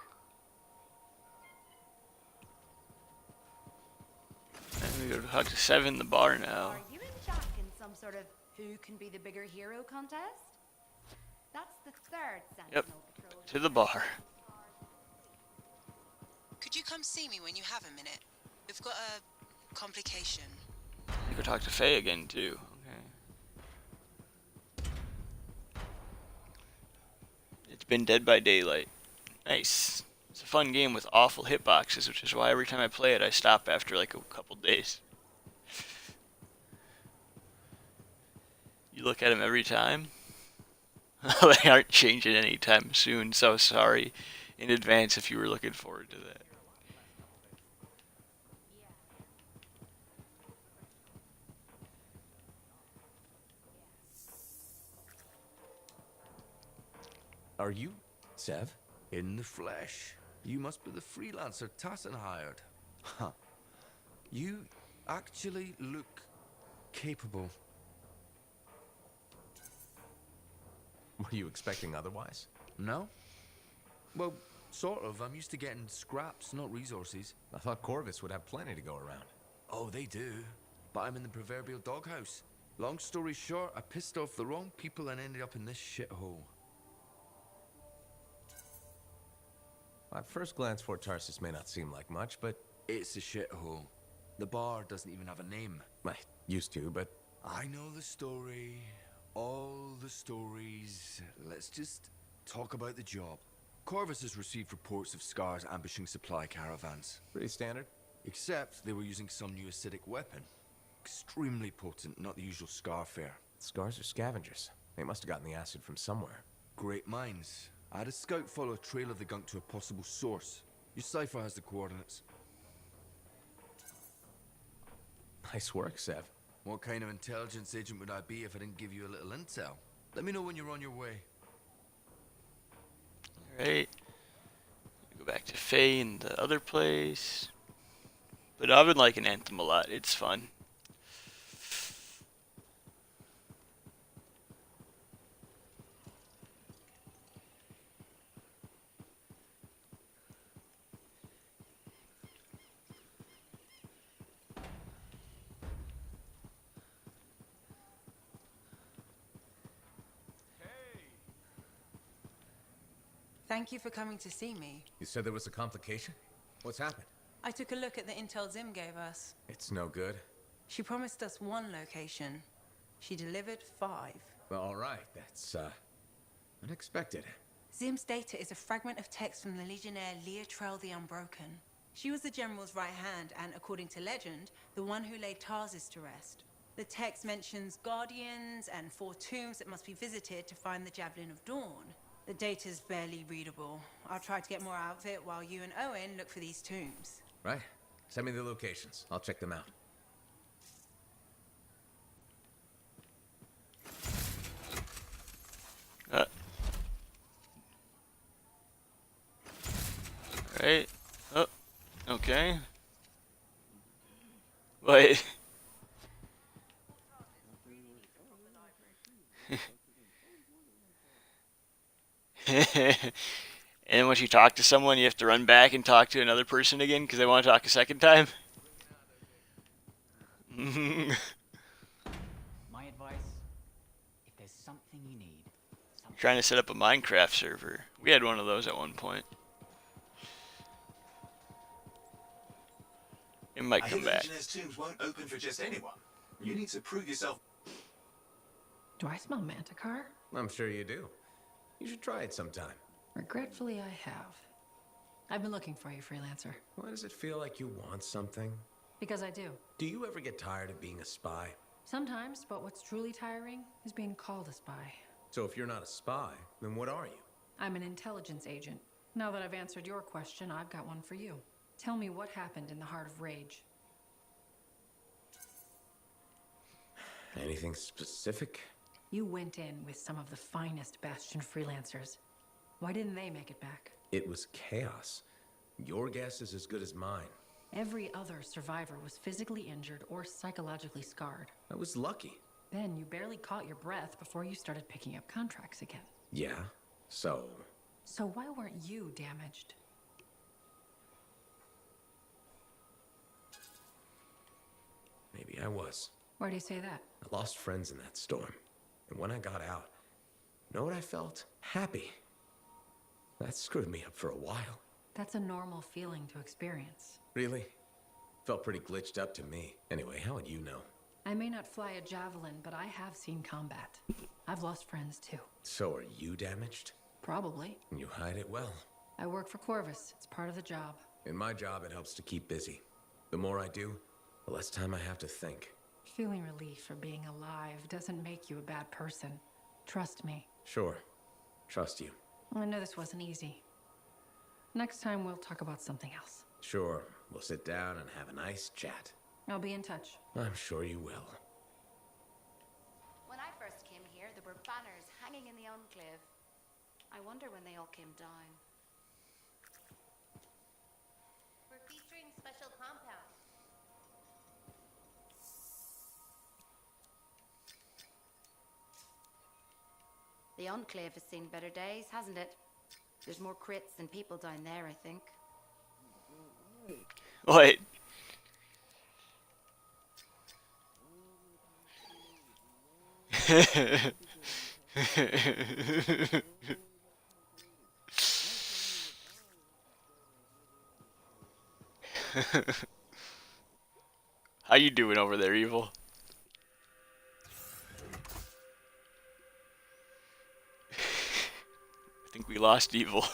And we go to talk to Sev in the bar now. Are you and Jack in some sort of who can be the bigger hero contest? That's the third Sentinel Yep. patrol. To the bar. Could you come see me when you have a minute? We've got a complication. You go talk to Faye again too. Okay. It's been Dead by Daylight. Nice. It's a fun game with awful hitboxes, which is why every time I play it, I stop after like a couple days. You look at them every time. They aren't changing anytime soon, so sorry in advance if you were looking forward to that. Are you Sev? In the flesh. You must be the freelancer Tassin hired. Huh. You actually look capable. Were you expecting otherwise? No? Well, sort of. I'm used to getting scraps, not resources. I thought Corvus would have plenty to go around. Oh, they do. But I'm in the proverbial doghouse. Long story short, I pissed off the wrong people and ended up in this shithole. At first glance, Fort Tarsus may not seem like much, but... It's a shithole. The bar doesn't even have a name. I used to, but... I know the story. All the stories. Let's just talk about the job. Corvus has received reports of Scars ambushing supply caravans. Pretty standard. Except they were using some new acidic weapon. Extremely potent, not the usual Scar fare. Scars are scavengers. They must have gotten the acid from somewhere. Great minds. I had a scout follow a trail of the gunk to a possible source. Your cipher has the coordinates. Nice work, Sev. What kind of intelligence agent would I be if I didn't give you a little intel? Let me know when you're on your way. Alright. Go back to Faye in the other place. But I've been liking Anthem a lot. It's fun. Thank you for coming to see me. You said there was a complication? What's happened? I took a look at the intel Zim gave us. It's no good. She promised us 1 location. She delivered 5. Well, all right. That's, unexpected. Zim's data is a fragment of text from the Legionnaire Leotrel the Unbroken. She was the General's right hand and, according to legend, the one who laid Tarsus to rest. The text mentions guardians and 4 tombs that must be visited to find the Javelin of Dawn. The data's barely readable. I'll try to get more out of it while you and Owen look for these tombs. Right. Send me the locations. I'll check them out. Right. Oh. Okay. Wait. And once you talk to someone, you have to run back and talk to another person again because they want to talk a second time. My advice, if there's something you need... Trying to set up a Minecraft server. We had one of those at one point. It might come back. Legionnaires' tombs won't open for just anyone. You need to prove yourself. Do I smell Manticar? I'm sure you do. You should try it sometime. Regretfully, I have. I've been looking for you, freelancer. Why does it feel like you want something? Because I do. Do you ever get tired of being a spy? Sometimes, but what's truly tiring is being called a spy. So if you're not a spy, then what are you? I'm an intelligence agent. Now that I've answered your question, I've got one for you. Tell me what happened in the Heart of Rage. Anything specific? You went in with some of the finest Bastion freelancers. Why didn't they make it back? It was chaos. Your guess is as good as mine. Every other survivor was physically injured or psychologically scarred. I was lucky. Then you barely caught your breath before you started picking up contracts again. Yeah, so... So why weren't you damaged? Maybe I was. Why do you say that? I lost friends in that storm. And when I got out, you know what I felt? Happy. That screwed me up for a while. That's a normal feeling to experience. Really? Felt pretty glitched up to me. Anyway, how would you know? I may not fly a javelin, but I have seen combat. I've lost friends too. So are you damaged? Probably. You hide it well. I work for Corvus. It's part of the job. In my job, it helps to keep busy. The more I do, the less time I have to think. Feeling relief for being alive doesn't make you a bad person. Trust me. Sure. Trust you. I know this wasn't easy. Next time we'll talk about something else. Sure. We'll sit down and have a nice chat. I'll be in touch. I'm sure you will. When I first came here, there were banners hanging in the enclave. I wonder when they all came down. We're featuring special compound. The enclave has seen better days, hasn't it? There's more crits than people down there, I think. What? How you doing over there, Evil? I think we lost Evil.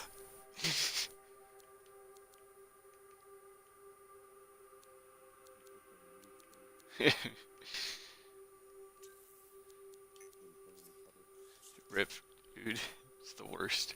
Rip, dude. It's the worst.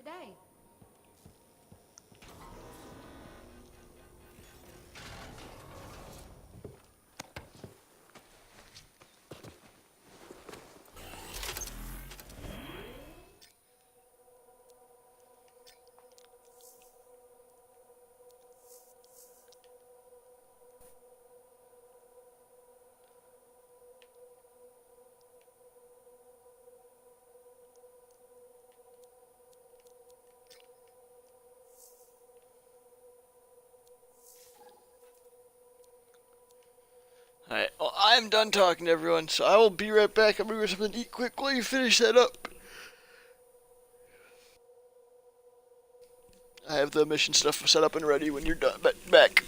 day. Alright, well, I'm done talking to everyone, so I will be right back. I'm gonna go something to eat quick while you finish that up. I have the mission stuff set up and ready when you're done. Back.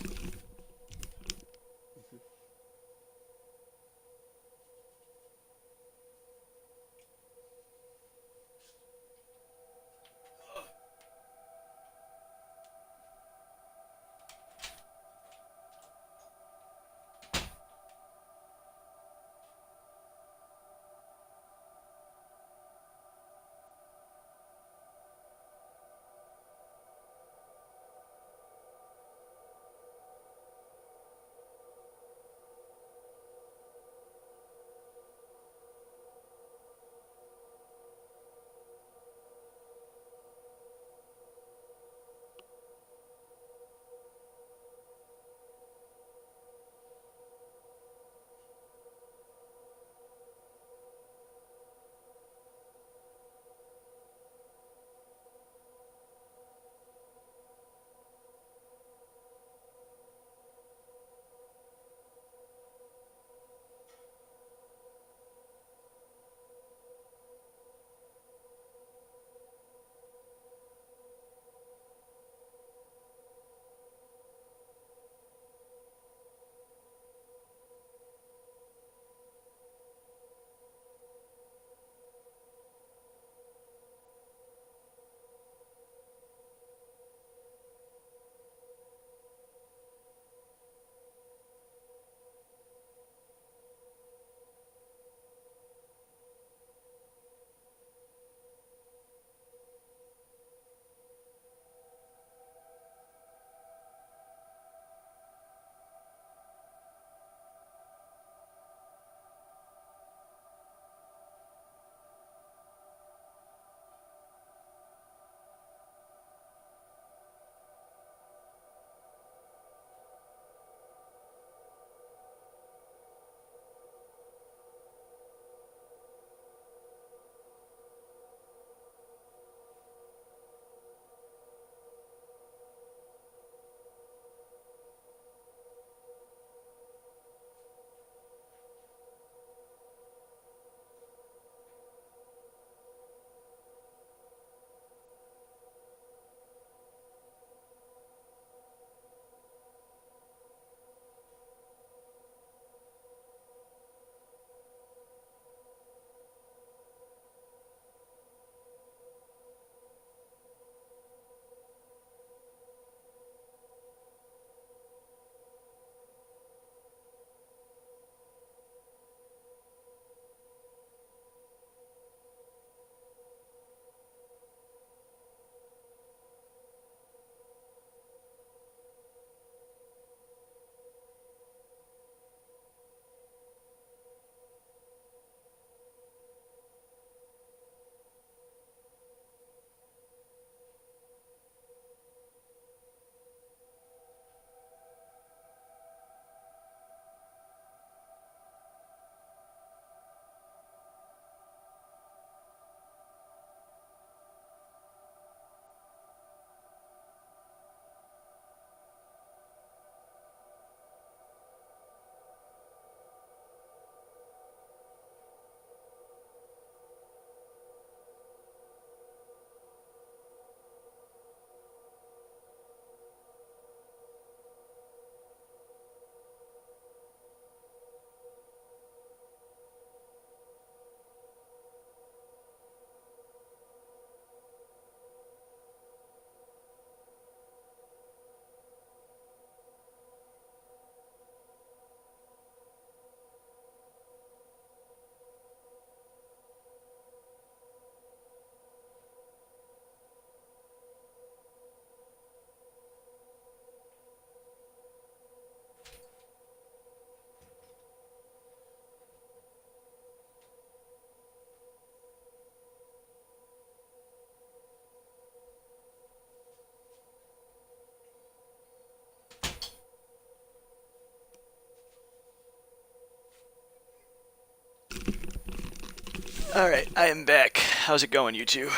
Alright, I am back. How's it going, you two?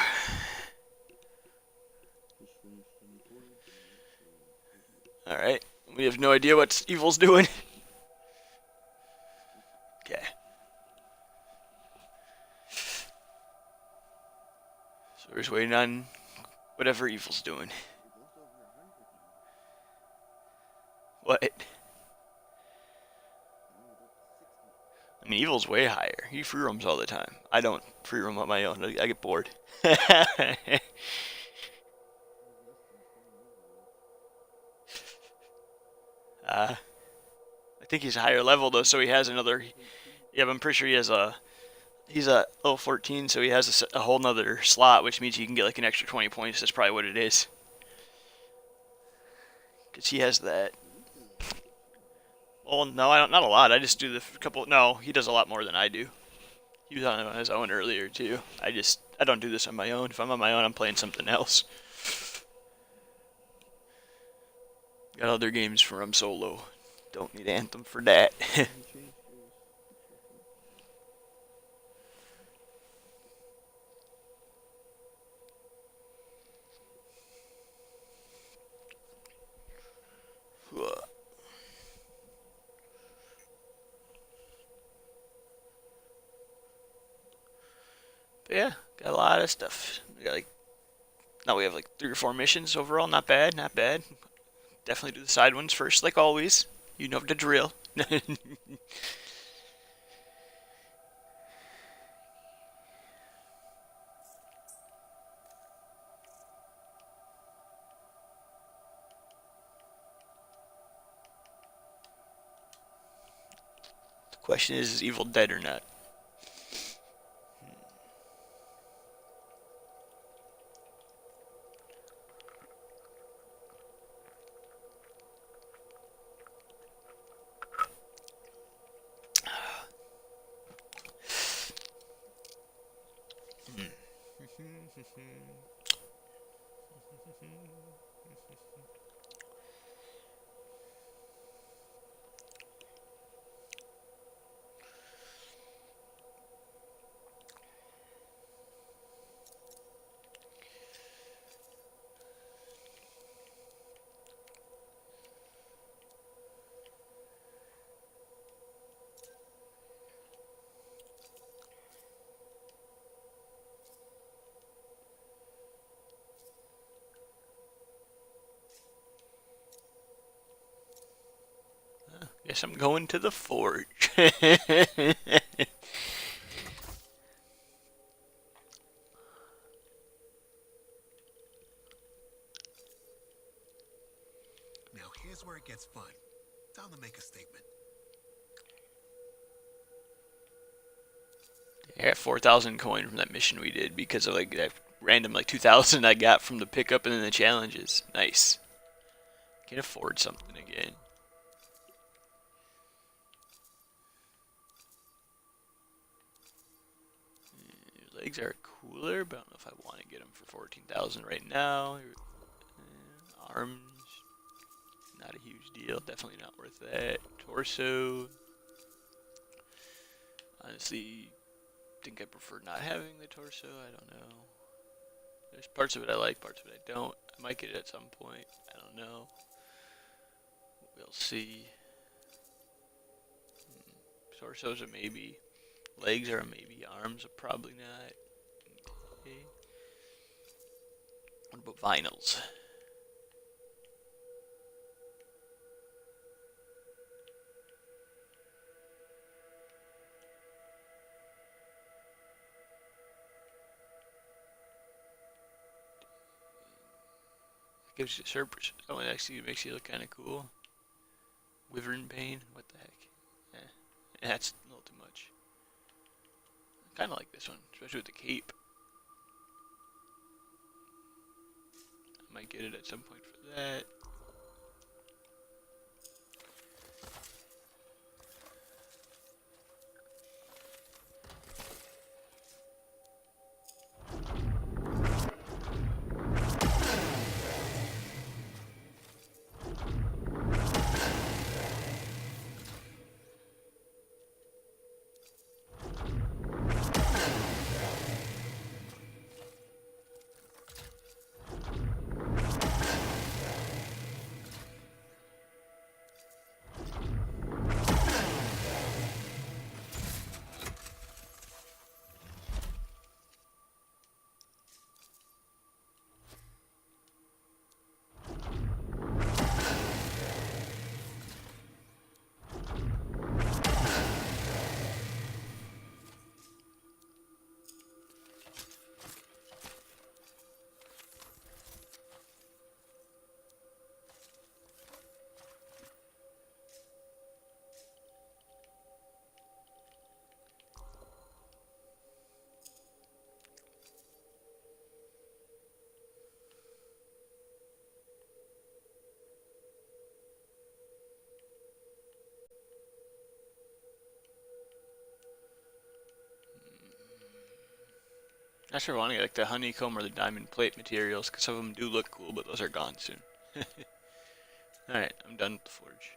Alright, we have no idea what Evil's doing. Okay. So we're just waiting on whatever Evil's doing. What? I mean, Evil's way higher. He free roams all the time. I don't free roam on my own. I get bored. I think he's a higher level though, so he has another. Yeah, but I'm pretty sure he has a. He's a level 14, so he has a whole nother slot, which means he can get like an extra 20 points. That's probably what it is. Cause he has that. Well, no, I don't. Not a lot. I just do the couple. No, he does a lot more than I do. He was on his own earlier too. I don't do this on my own. If I'm on my own, I'm playing something else. Got other games for him solo. Don't need Anthem for that. But yeah, got a lot of stuff. We got now we have like 3 or 4 missions overall. Not bad, not bad. Definitely do the side ones first, like always. You know the drill. The question is Evil dead or not? Guess I'm going to the forge. Now, here's where it gets fun. Time to make a statement. I got 4,000 coin from that mission we did because of like that random like 2,000 I got from the pickup and then the challenges. Nice. Can afford something again. Legs are cooler, but I don't know if I want to get them for 14,000 right now. Arms, not a huge deal. Definitely not worth that. Torso. Honestly, think I prefer not having the torso. I don't know. There's parts of it I like, parts of it I don't. I might get it at some point. I don't know. We'll see. Torso's a maybe. Legs are a maybe. Arms are probably not. Okay. What about vinyls? Gives you surplus. Oh, it actually makes you look kind of cool. Wyvern pain. What the heck? That's a little too much. I kind of like this one, especially with the cape. I might get it at some point for that. Not sure wanting like the honeycomb or the diamond plate materials, because some of them do look cool, but those are gone soon. Alright, I'm done with the forge.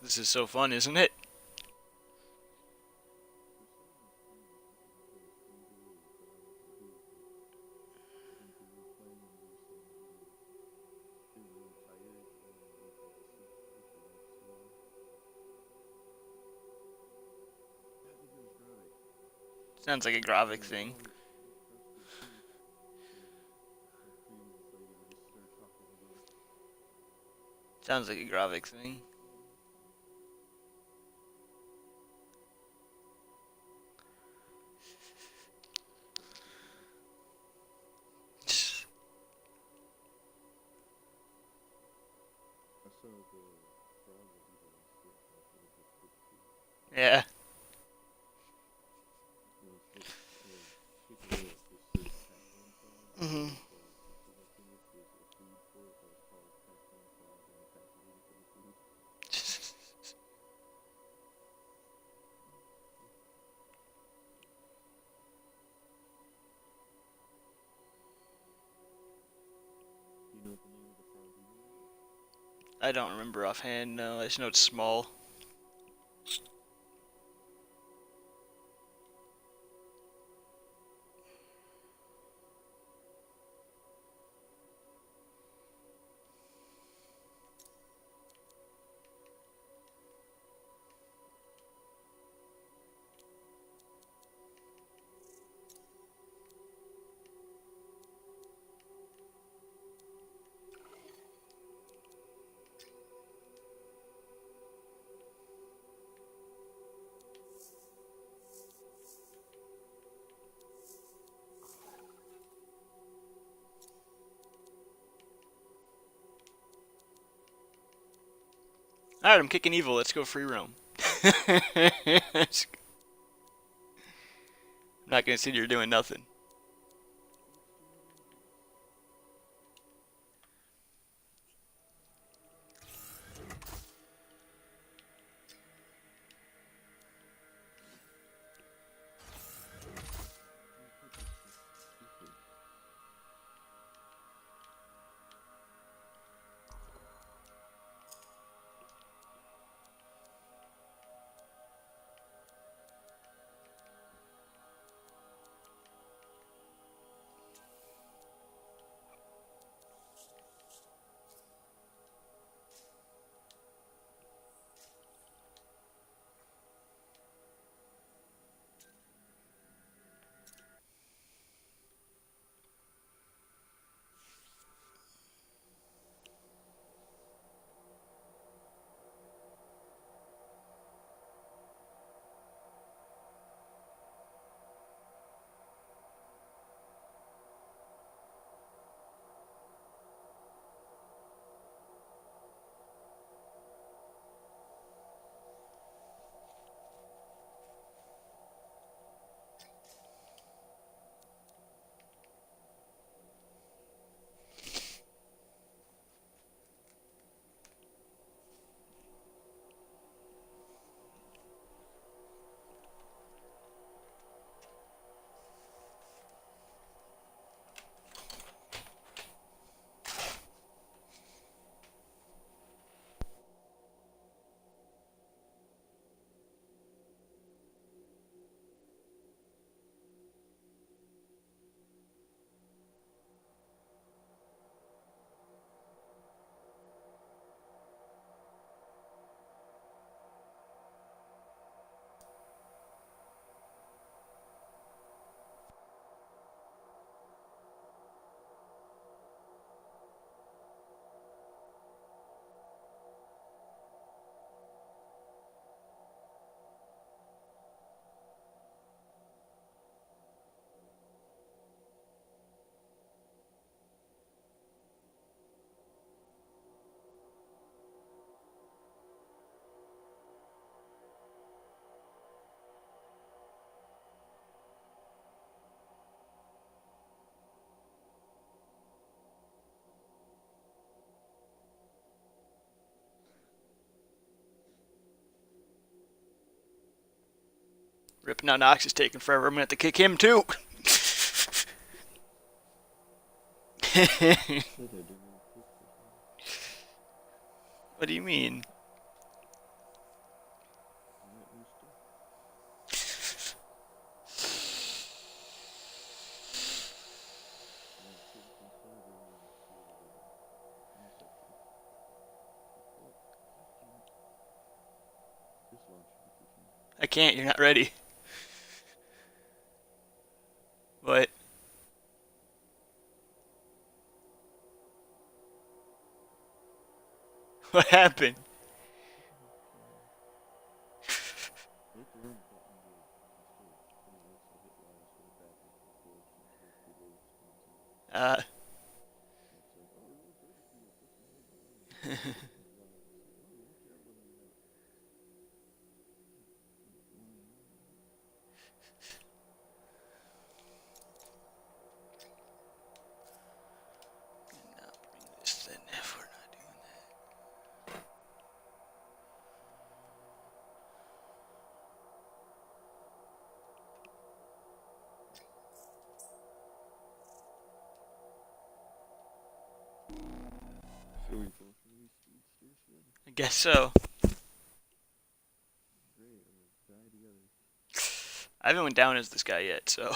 This is so fun, isn't it? Sounds like a Gravik thing. Sounds like a Gravik thing. Yeah. Mhm. I don't remember offhand, no. I just know it's small. Alright, I'm kicking evil. Let's go free roam. I'm not gonna sit here doing nothing. Rip, now Nox is taking forever. I'm gonna have to kick him too. What do you mean? I can't, you're not ready. What? What happened? Uh. I guess so. I haven't went down as this guy yet, so.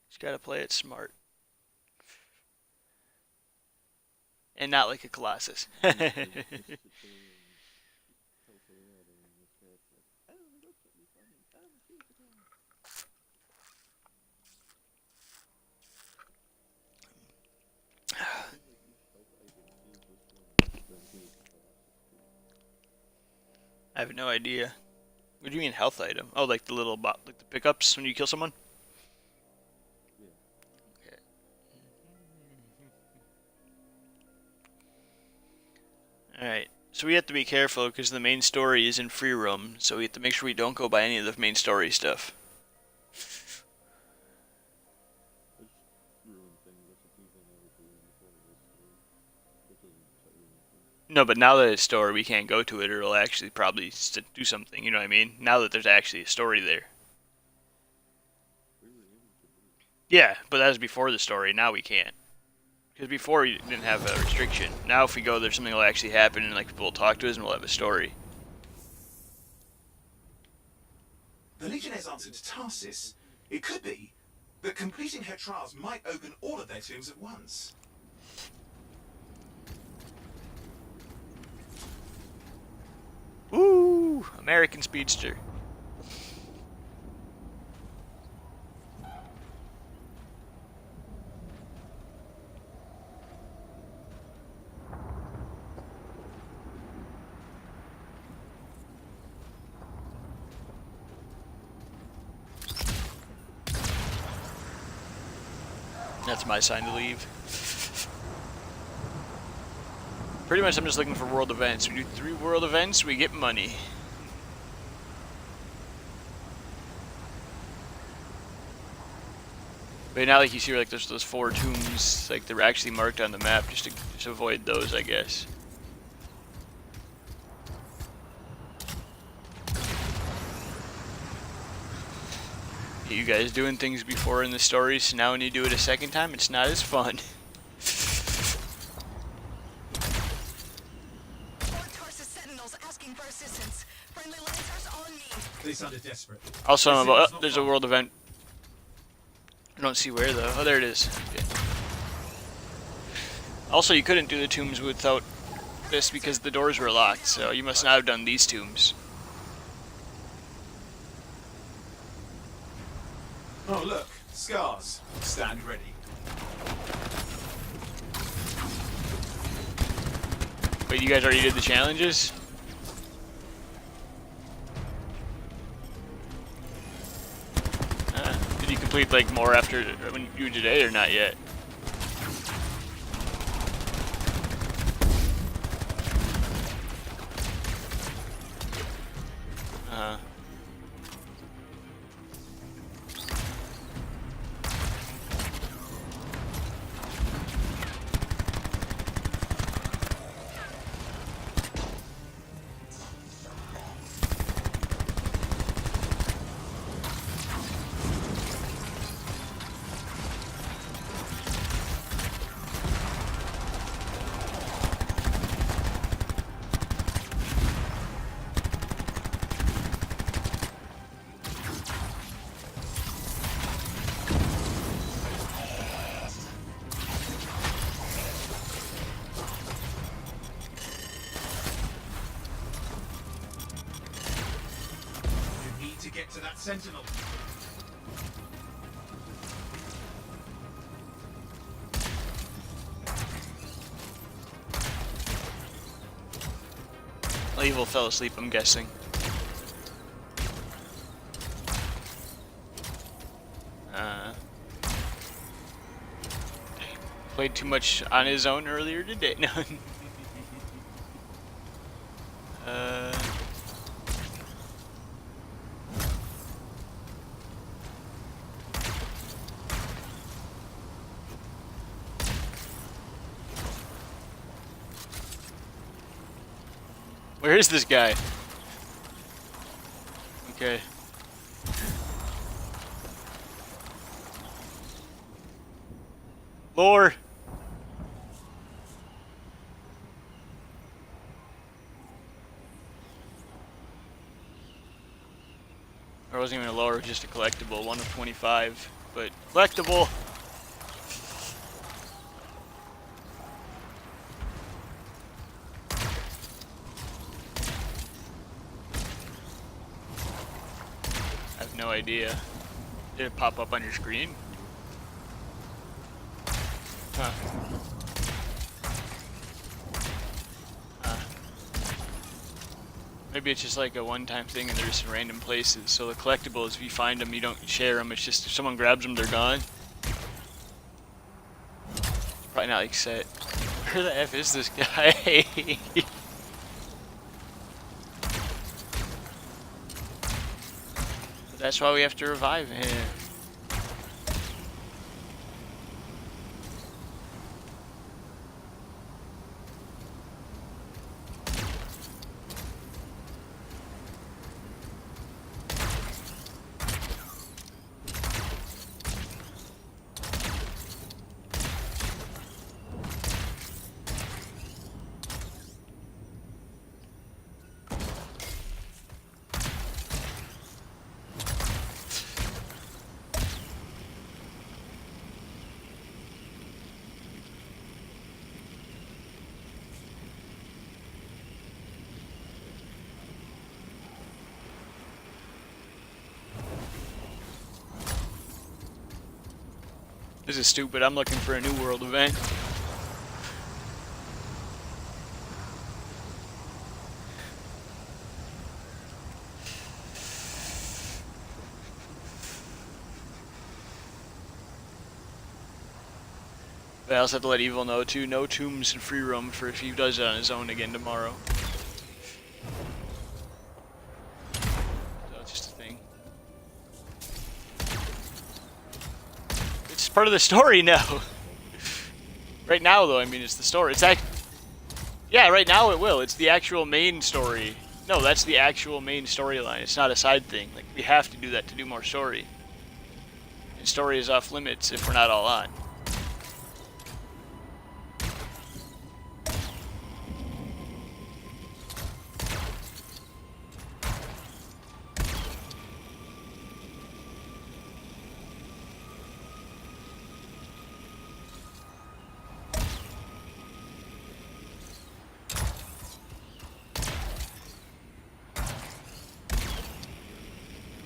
Just gotta play it smart. And not like a Colossus. I have no idea. What do you mean health item? Oh, like the little like the pickups when you kill someone? Okay. Alright, so we have to be careful because the main story is in free roam, so we have to make sure we don't go by any of the main story stuff. No, but now that it's story, we can't go to it, or it'll actually probably do something. You know what I mean? Now that there's actually a story there. Yeah, but that was before the story. Now we can't, because before you didn't have a restriction. Now if we go there, something will actually happen, and like people will talk to us, and we'll have a story. The Legionnaire's answer to Tarsis, it could be that completing her trials might open all of their tombs at once. Woo! American Speedster. That's my sign to leave. Pretty much I'm just looking for world events. We do 3 world events, we get money. But now like you see like there's those 4 tombs, like they're actually marked on the map just to avoid those, I guess. You guys doing things before in the stories, so now when you do it a second time, it's not as fun. They sounded desperate. Also, I'm about, oh, there's a world event. I don't see where though. Oh, there it is. Okay. Also, you couldn't do the tombs without this because the doors were locked, so you must not have done these tombs. Oh look, scars. Stand ready. Wait, you guys already did the challenges? Did you complete like more after when you do today or not yet? Sentinel. Evil fell asleep, I'm guessing. Played too much on his own earlier today. No. Where is this guy? Okay. Lore. There wasn't even a lore, just a collectible, 1 of 25, but collectible. I have no idea. Did it pop up on your screen? Huh. Maybe it's just like a one-time thing and they're just in random places. So the collectibles, if you find them, you don't share them. It's just if someone grabs them, they're gone. Probably not like set. Where the F is this guy? That's why we have to revive him. This is stupid. I'm looking for a new world event. But I also have to let Evil know too, no tombs and free roam for if he does it on his own again tomorrow. So it's just a thing. It's part of the story now. Right now though, I mean it's the story. It's yeah, right now it will. It's the actual main story. No, that's the actual main storyline. It's not a side thing. Like we have to do that to do more story. And story is off limits if we're not all on.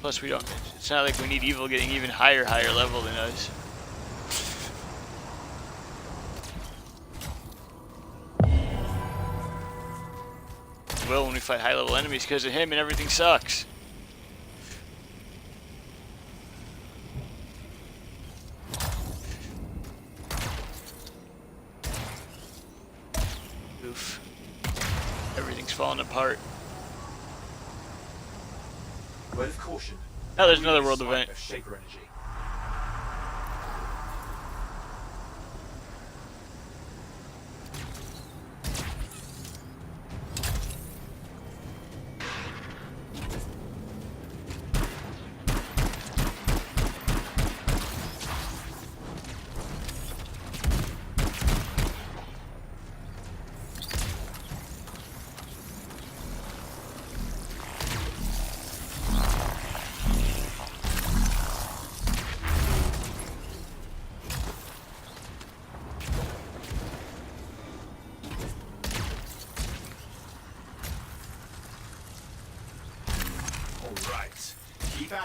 Plus, we don't. It's not like we need Evil getting even higher level than us. Well, when we fight high level enemies because of him and everything sucks. Oof. Everything's falling apart. Word of caution. Oh, there's another world event. Shaper energy.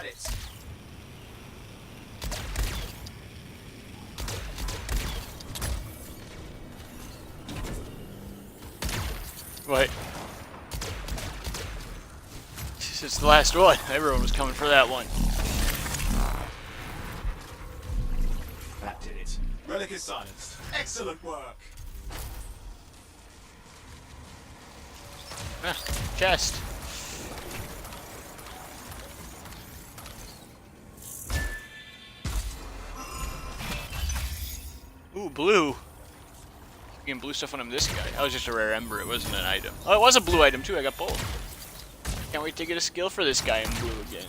at it. What? It's the last one. Everyone was coming for that one. That did it. Relic is silenced. Excellent work. Ah, chest. Ooh, blue. Getting blue stuff on him. This guy. That was just a rare ember. It wasn't an item. Oh, it was a blue item too. I got both. Can't wait to get a skill for this guy in blue again.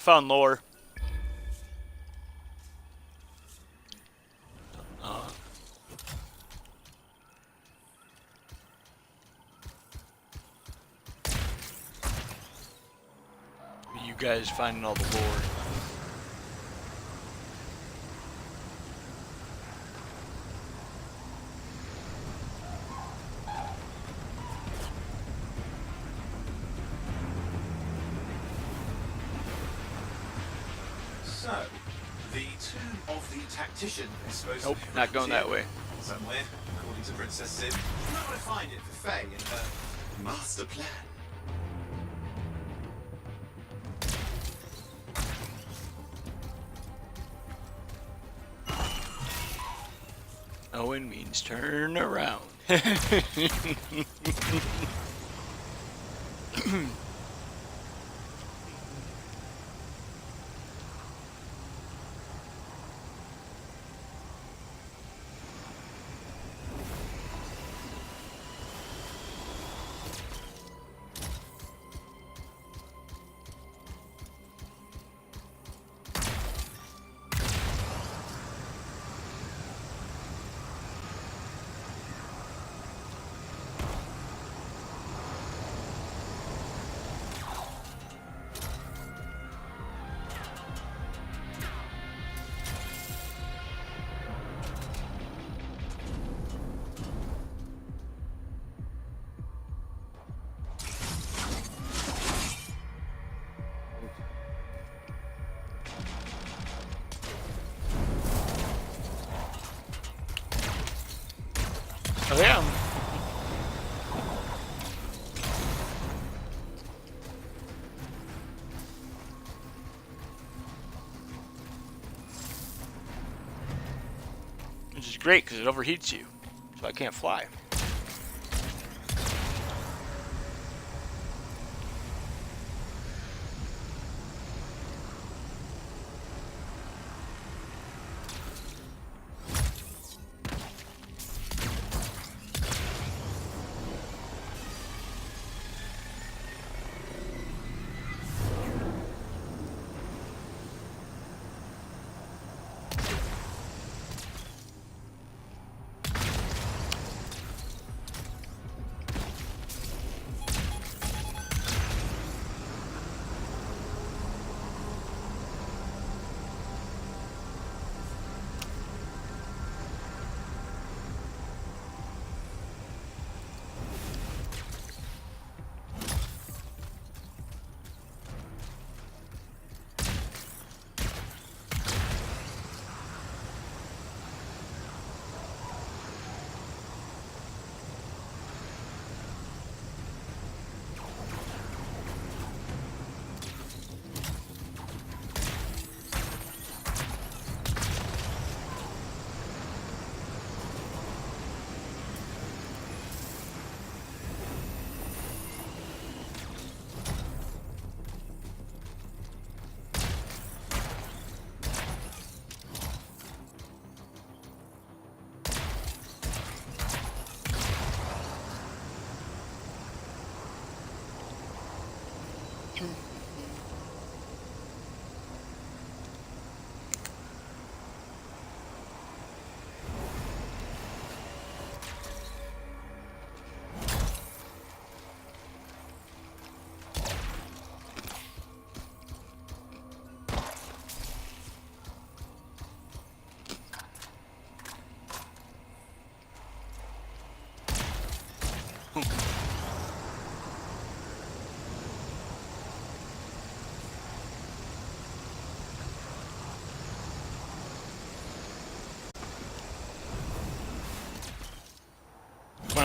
Found lore. You guys finding all the lore. So, the tomb of the tactician is supposed Nope, to be not going that way. somewhere, according to Princess Sim. Where would I find it for Faye in her master plan? Owen means turn around. Oh yeah. Which is great because it overheats you, so I can't fly.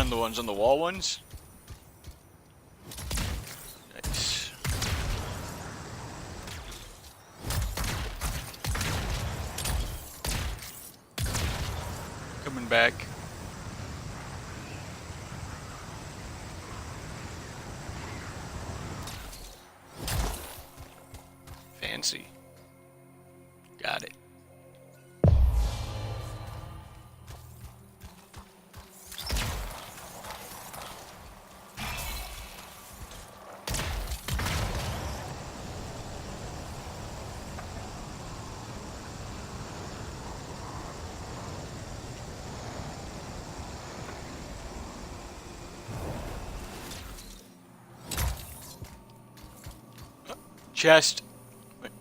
on the ones on the wall ones. Nice. Coming back. Fancy. Got it. Chest. Wait.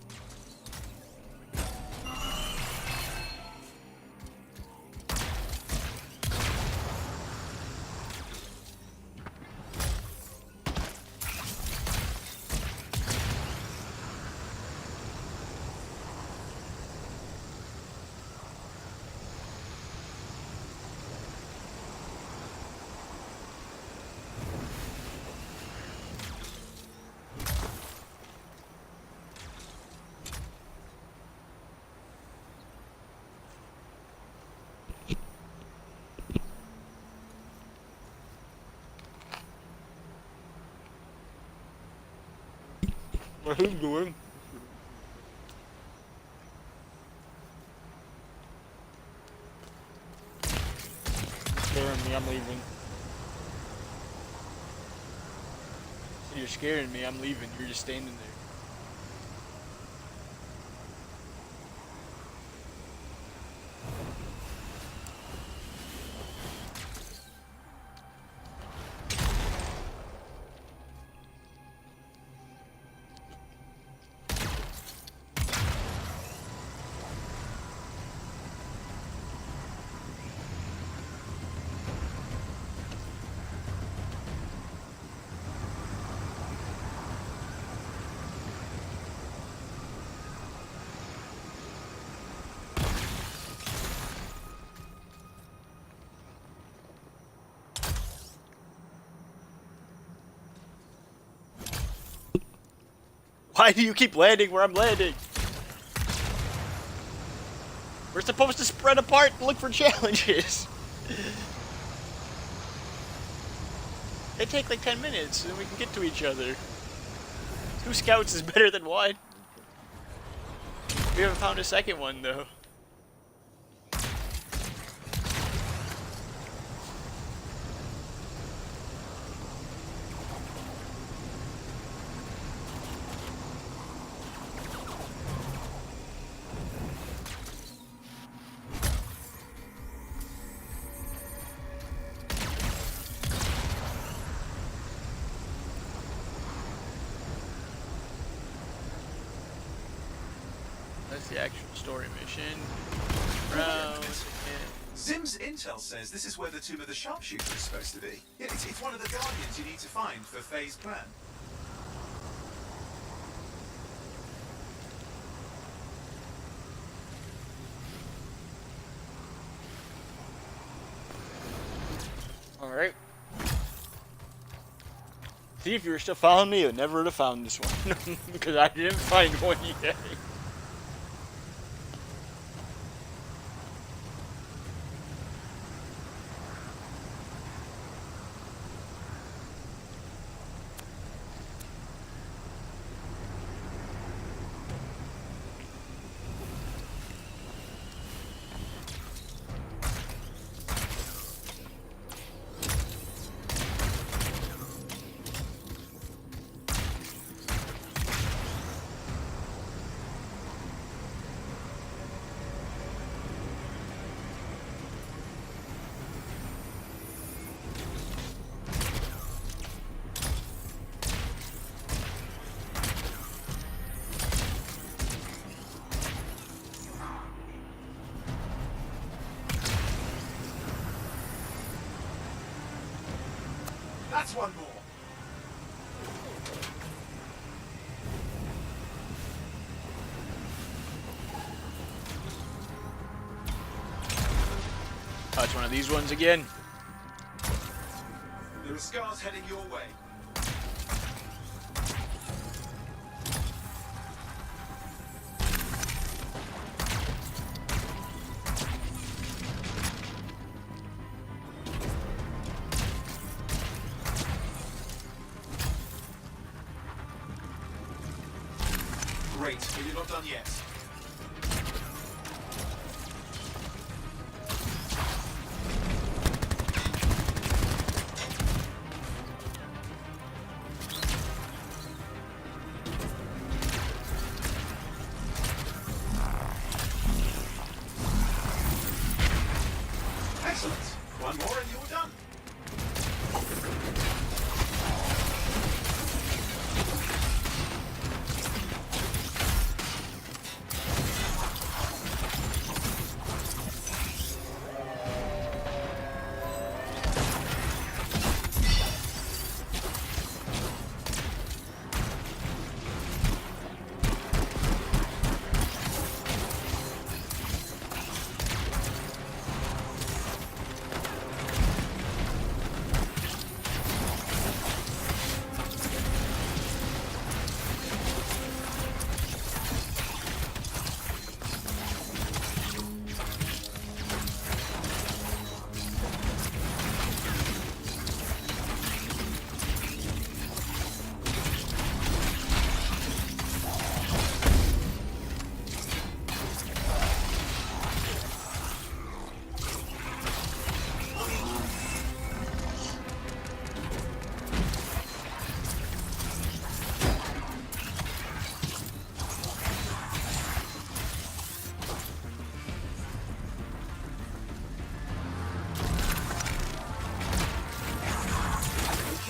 What are you doing? Scaring me, I'm leaving. You're scaring me, I'm leaving. You're just standing there. Why do you keep landing where I'm landing? We're supposed to spread apart and look for challenges. They take like 10 minutes and we can get to each other. 2 scouts is better than 1. We haven't found a second one though. That's the actual story mission. Round. Zim's intel says this is where the tomb of the sharpshooter is supposed to be. Yeah, it's one of the guardians you need to find for Faye's plan. Alright. See, if you were still following me, you would never would have found this one. Because I didn't find one yet. That's one more. Oh, it's one of these ones again. with scars heading your way. Great, but you're not done yet. Excellent. One more and you're done.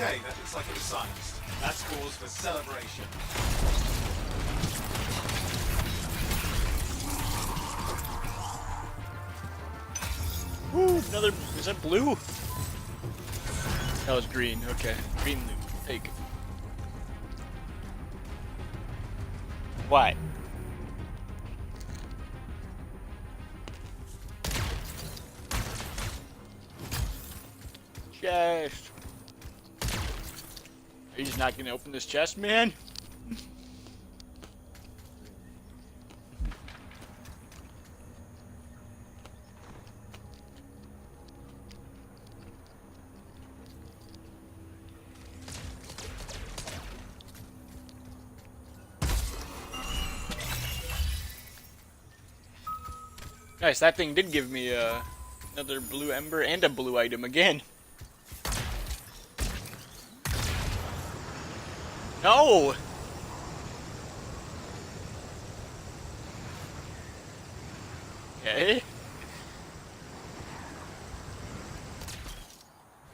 Okay, that looks like it was silenced. That's cause for celebration. Woo, another, is that blue? That was green, okay. Green loot, take it. Why? Chest. Are you just not gonna open this chest, man? Nice, that thing did give me another blue ember and a blue item again. No! Okay.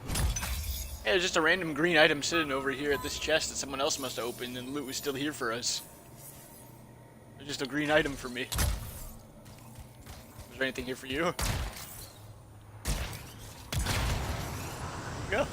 Yeah, there's just a random green item sitting over here at this chest that someone else must have opened and the loot was still here for us. There's just a green item for me. Is there anything here for you? Go.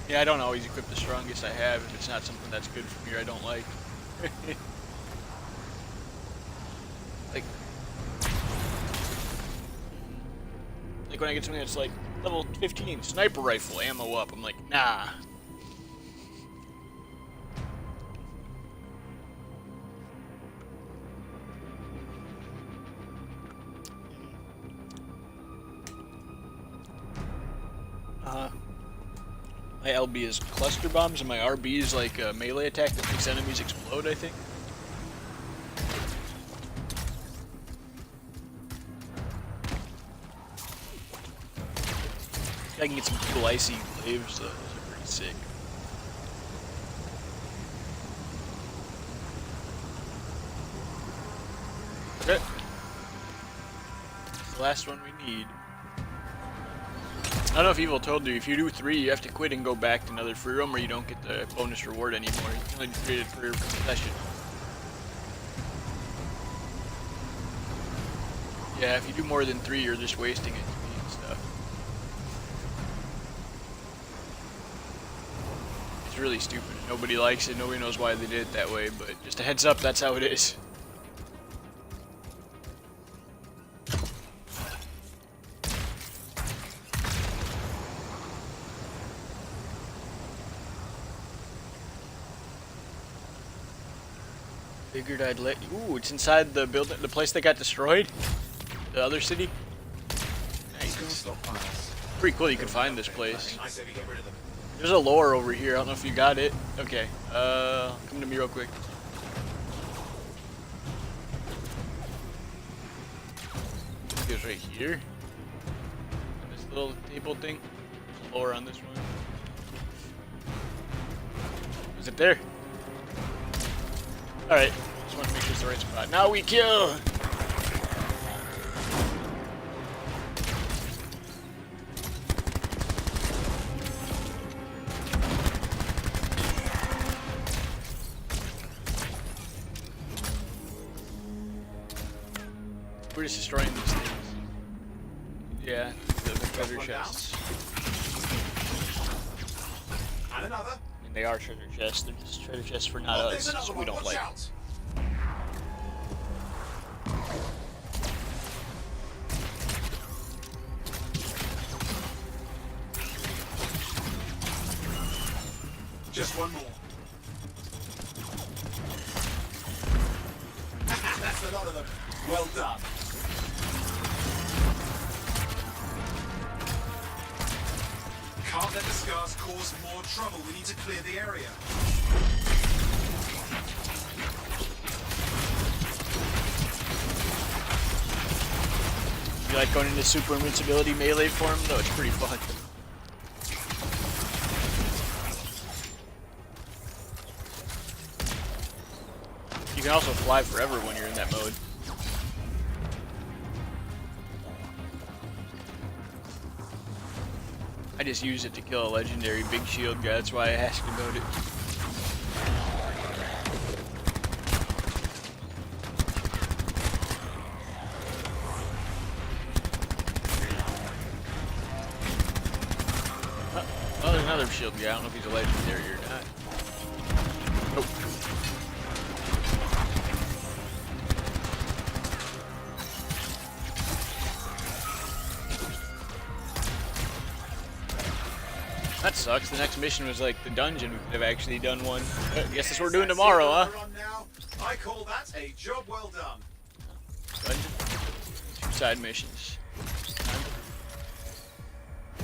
Yeah, I don't always equip the strongest I have if it's not something that's good for me or I don't like. Like when I get something that's like level 15 sniper rifle ammo up, I'm like, nah. My LB is cluster bombs, and my RB is like a melee attack that makes enemies explode, I think. I can get some cool icy waves, though. Those are pretty sick. Okay. It's the last one we need. I don't know if Evil told you, if you do 3, you have to quit and go back to another free roam, or you don't get the bonus reward anymore. You can only create it for session. Yeah, if you do more than 3, you're just wasting it to me and stuff. It's really stupid. Nobody likes it. Nobody knows why they did it that way, but just a heads up, that's how it is. Figured I'd let you. Ooh, it's inside the building, the place that got destroyed. The other city. Nice. Pretty cool. You can find this place. There's a lore over here. I don't know if you got it. Okay. Come to me real quick. It goes right here. This little table thing. There's a lore on this one. Is it there? Alright, just want to make sure it's the right spot. Now we kill! We're just destroying these things. Yeah, the treasure chests. And another. I mean, they are treasure chests. They're just treasure chests for not us, so we don't like. Just one more. That's a lot of them. Well done. Can't let the scars cause more trouble. We need to clear the area. You like going into super invincibility melee form? Though it's pretty fun. You can also fly forever when you're in that mode. I just use it to kill a legendary big shield guy, that's why I asked about it. Oh, there's another shield guy. I don't know if he's a legendary or not. Nope. That sucks. The next mission was like the dungeon. We could have actually done one. I guess that's what we're doing tomorrow, huh? I call that a job well done. Dungeon. 2 side missions.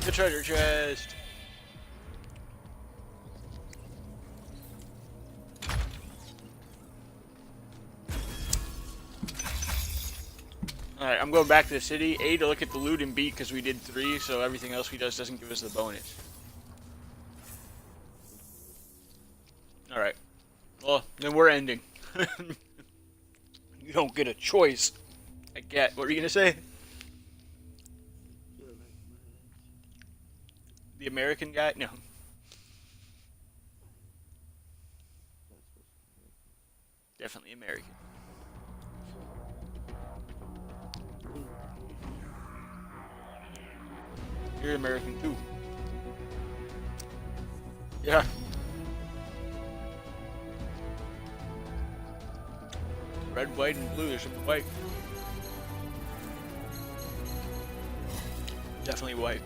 The treasure chest. Alright, I'm going back to the city. A, to look at the loot, and B, because we did 3, so everything else we does doesn't give us the bonus. Alright. Well, then we're ending. You don't get a choice. I get. What were you going to say? The American guy? No. Definitely American. You're American too. Yeah. Red, white, and blue. There's some white. Definitely white.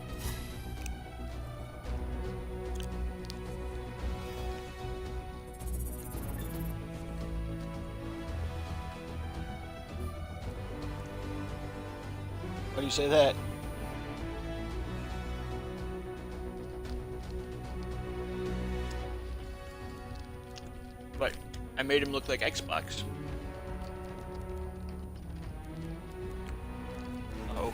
Why do you say that? I made him look like Xbox. Oh.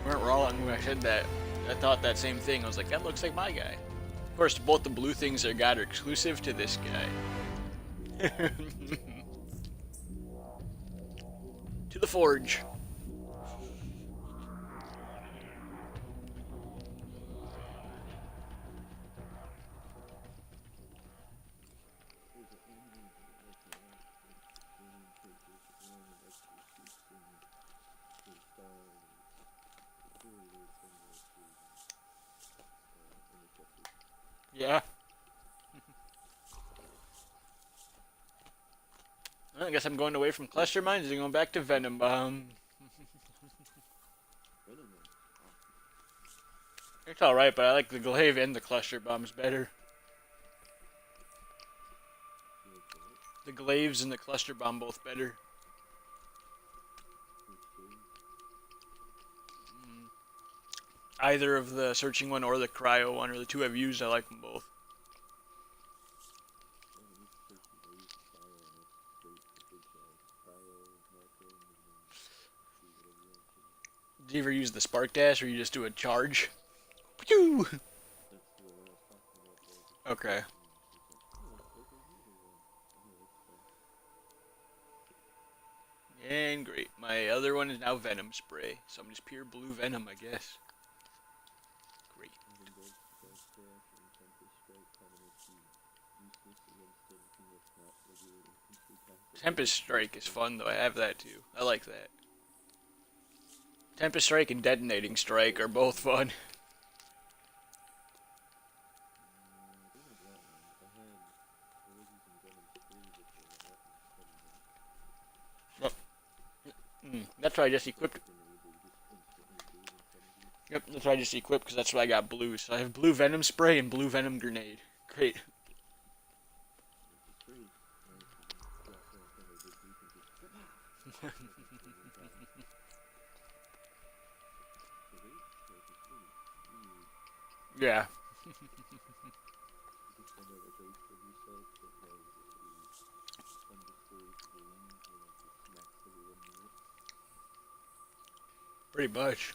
You weren't wrong when I said that. I thought that same thing. I was like, that looks like my guy. Of course, both the blue things I got are exclusive to this guy. To the forge. Yeah. Well, I guess I'm going away from cluster mines and going back to venom bomb. It's alright, but I like the glaive and the cluster bombs better. The glaives and the cluster bomb both better. Either of the searching one or the cryo one, or the two I've used, I like them both. Do you ever use the spark dash, or you just do a charge? Pew! Okay. And great. My other one is now venom spray, so I'm just pure blue venom, I guess. Great. Tempest Strike is fun, though. I have that too. I like that. Tempest Strike and Detonating Strike are both fun. That's why I just equipped. Yep, that's why I just equipped, because that's why I got blue. So I have blue venom spray and blue venom grenade. Great. Yeah. Pretty much.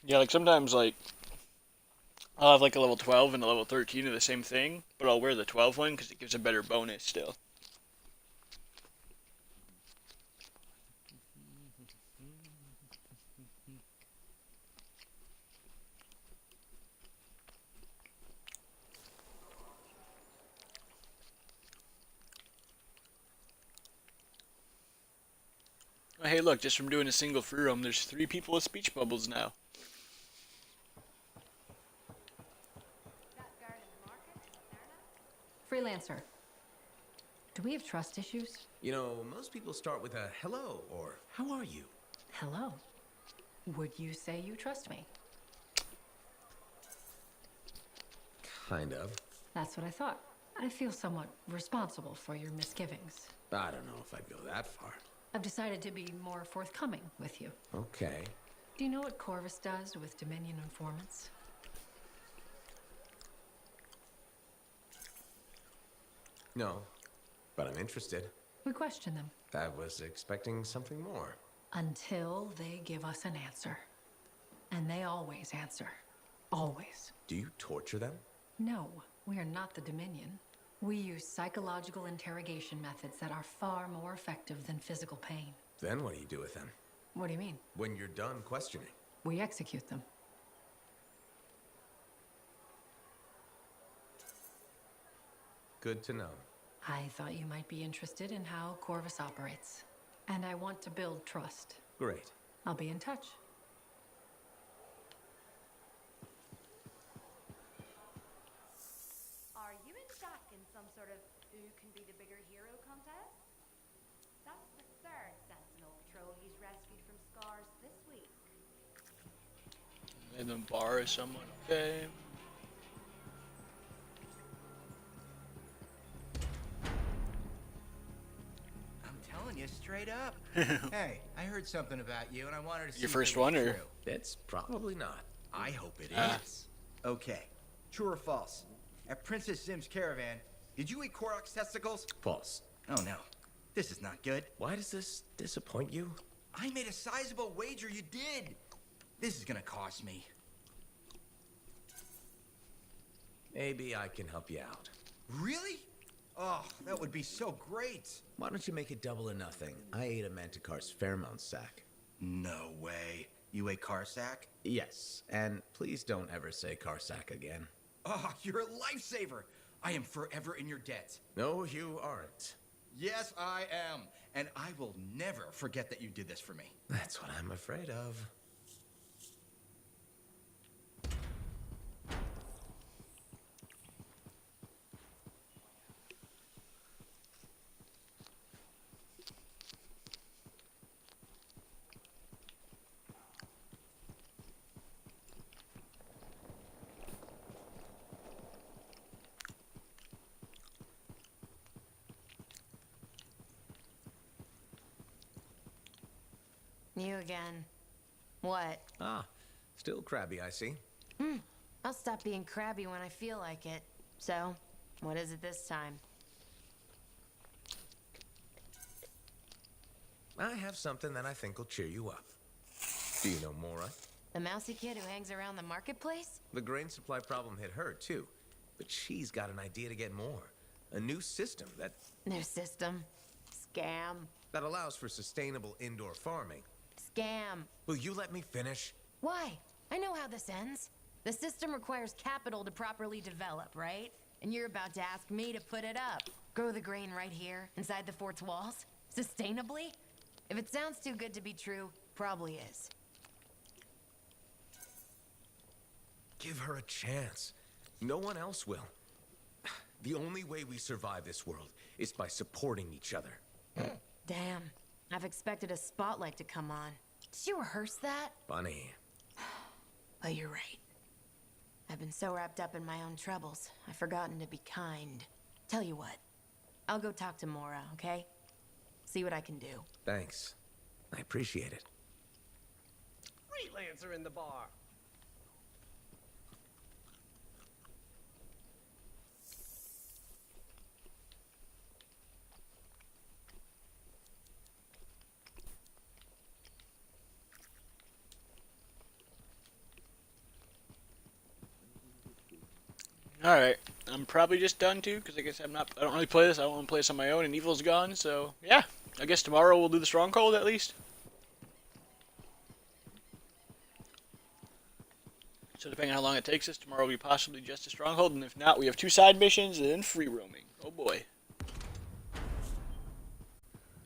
Yeah, like sometimes like I'll have like a level 12 and a level 13 of the same thing, but I'll wear the 12 one because it gives a better bonus still. Oh, hey, look, just from doing a single free roam, there's 3 people with speech bubbles now. Freelancer. Do we have trust issues? You know, most people start with a hello or how are you? Hello. Would you say you trust me? Kind of. That's what I thought. I feel somewhat responsible for your misgivings. I don't know if I'd go that far. I've decided to be more forthcoming with you. Okay. Do you know what Corvus does with Dominion informants? No, but I'm interested. We question them. I was expecting something more. Until they give us an answer. And they always answer. Always. Do you torture them? No, we are not the Dominion. We use psychological interrogation methods that are far more effective than physical pain. Then what do you do with them? What do you mean? When you're done questioning. We execute them. Good to know. I thought you might be interested in how Corvus operates. And I want to build trust. Great. I'll be in touch. Are you and Jack in some sort of who can be the bigger hero contest? That's the third Sentinel patrol he's rescued from scars this week. And then bar someone. Okay. I'm telling you straight up. Hey, I heard something about you, and I wanted to see Your if first it was one, or? true. It's probably not. I hope it Ah. is. Okay, true or false? At Princess Zim's caravan, did you eat Korok's testicles? False. Oh no, this is not good. Why does this disappoint you? I made a sizable wager you did. This is gonna cost me. Maybe I can help you out. Really? Oh, that would be so great. Why don't you make it double or nothing? I ate a Manticar's Fairmount sack. No way. You ate Karsak? Yes, and please don't ever say Karsak again. Oh, you're a lifesaver. I am forever in your debt. No, you aren't. Yes, I am. And I will never forget that you did this for me. That's what I'm afraid of. You again. What? Ah, still crabby, I see. I'll stop being crabby when I feel like it. So, what is it this time? I have something that I think will cheer you up. Do you know Mora? The mousy kid who hangs around the marketplace? The grain supply problem hit her, too. But she's got an idea to get more. A new system that... New system. Scam. that allows for sustainable indoor farming. Scam. Will you let me finish? Why? I know how this ends. The system requires capital to properly develop, right? And you're about to ask me to put it up. Grow the grain right here, inside the fort's walls? Sustainably? If it sounds too good to be true, probably is. Give her a chance. No one else will. The only way we survive this world is by supporting each other. Damn. I've expected a spotlight to come on. Did you rehearse that? Funny. But you're right. I've been so wrapped up in my own troubles, I've forgotten to be kind. Tell you what, I'll go talk to Mora, okay? See what I can do. Thanks. I appreciate it. Freelancer in the bar. Alright, I'm probably just done too, because I guess I don't really play this. I don't want to play this on my own, and Evil's gone, so yeah. I guess tomorrow we'll do the Stronghold at least. So depending on how long it takes us, tomorrow will be possibly just a Stronghold, and if not, we have 2 side missions and then free roaming. Oh boy.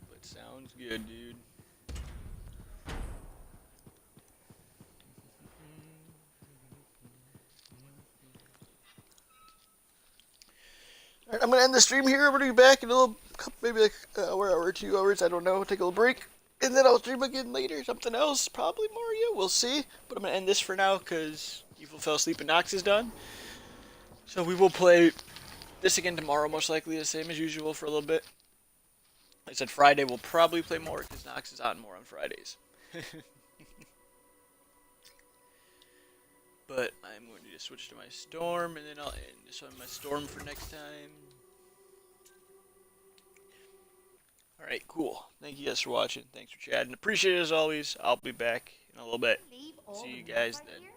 But sounds good, dude. Alright, I'm going to end the stream here. I'm going to be back in a little, maybe like an hour or 2 hours. I don't know. Take a little break. And then I'll stream again later. Something else. Probably Mario. We'll see. But I'm going to end this for now because Evil fell asleep and Nox is done. So we will play this again tomorrow, most likely the same as usual for a little bit. I said Friday we'll probably play more because Nox is on more on Fridays. But I'm going to just switch to my Storm, and then I'll end this on my Storm for next time. Alright, cool. Thank you guys for watching. Thanks for chatting. Appreciate it as always. I'll be back in a little bit. See you guys then.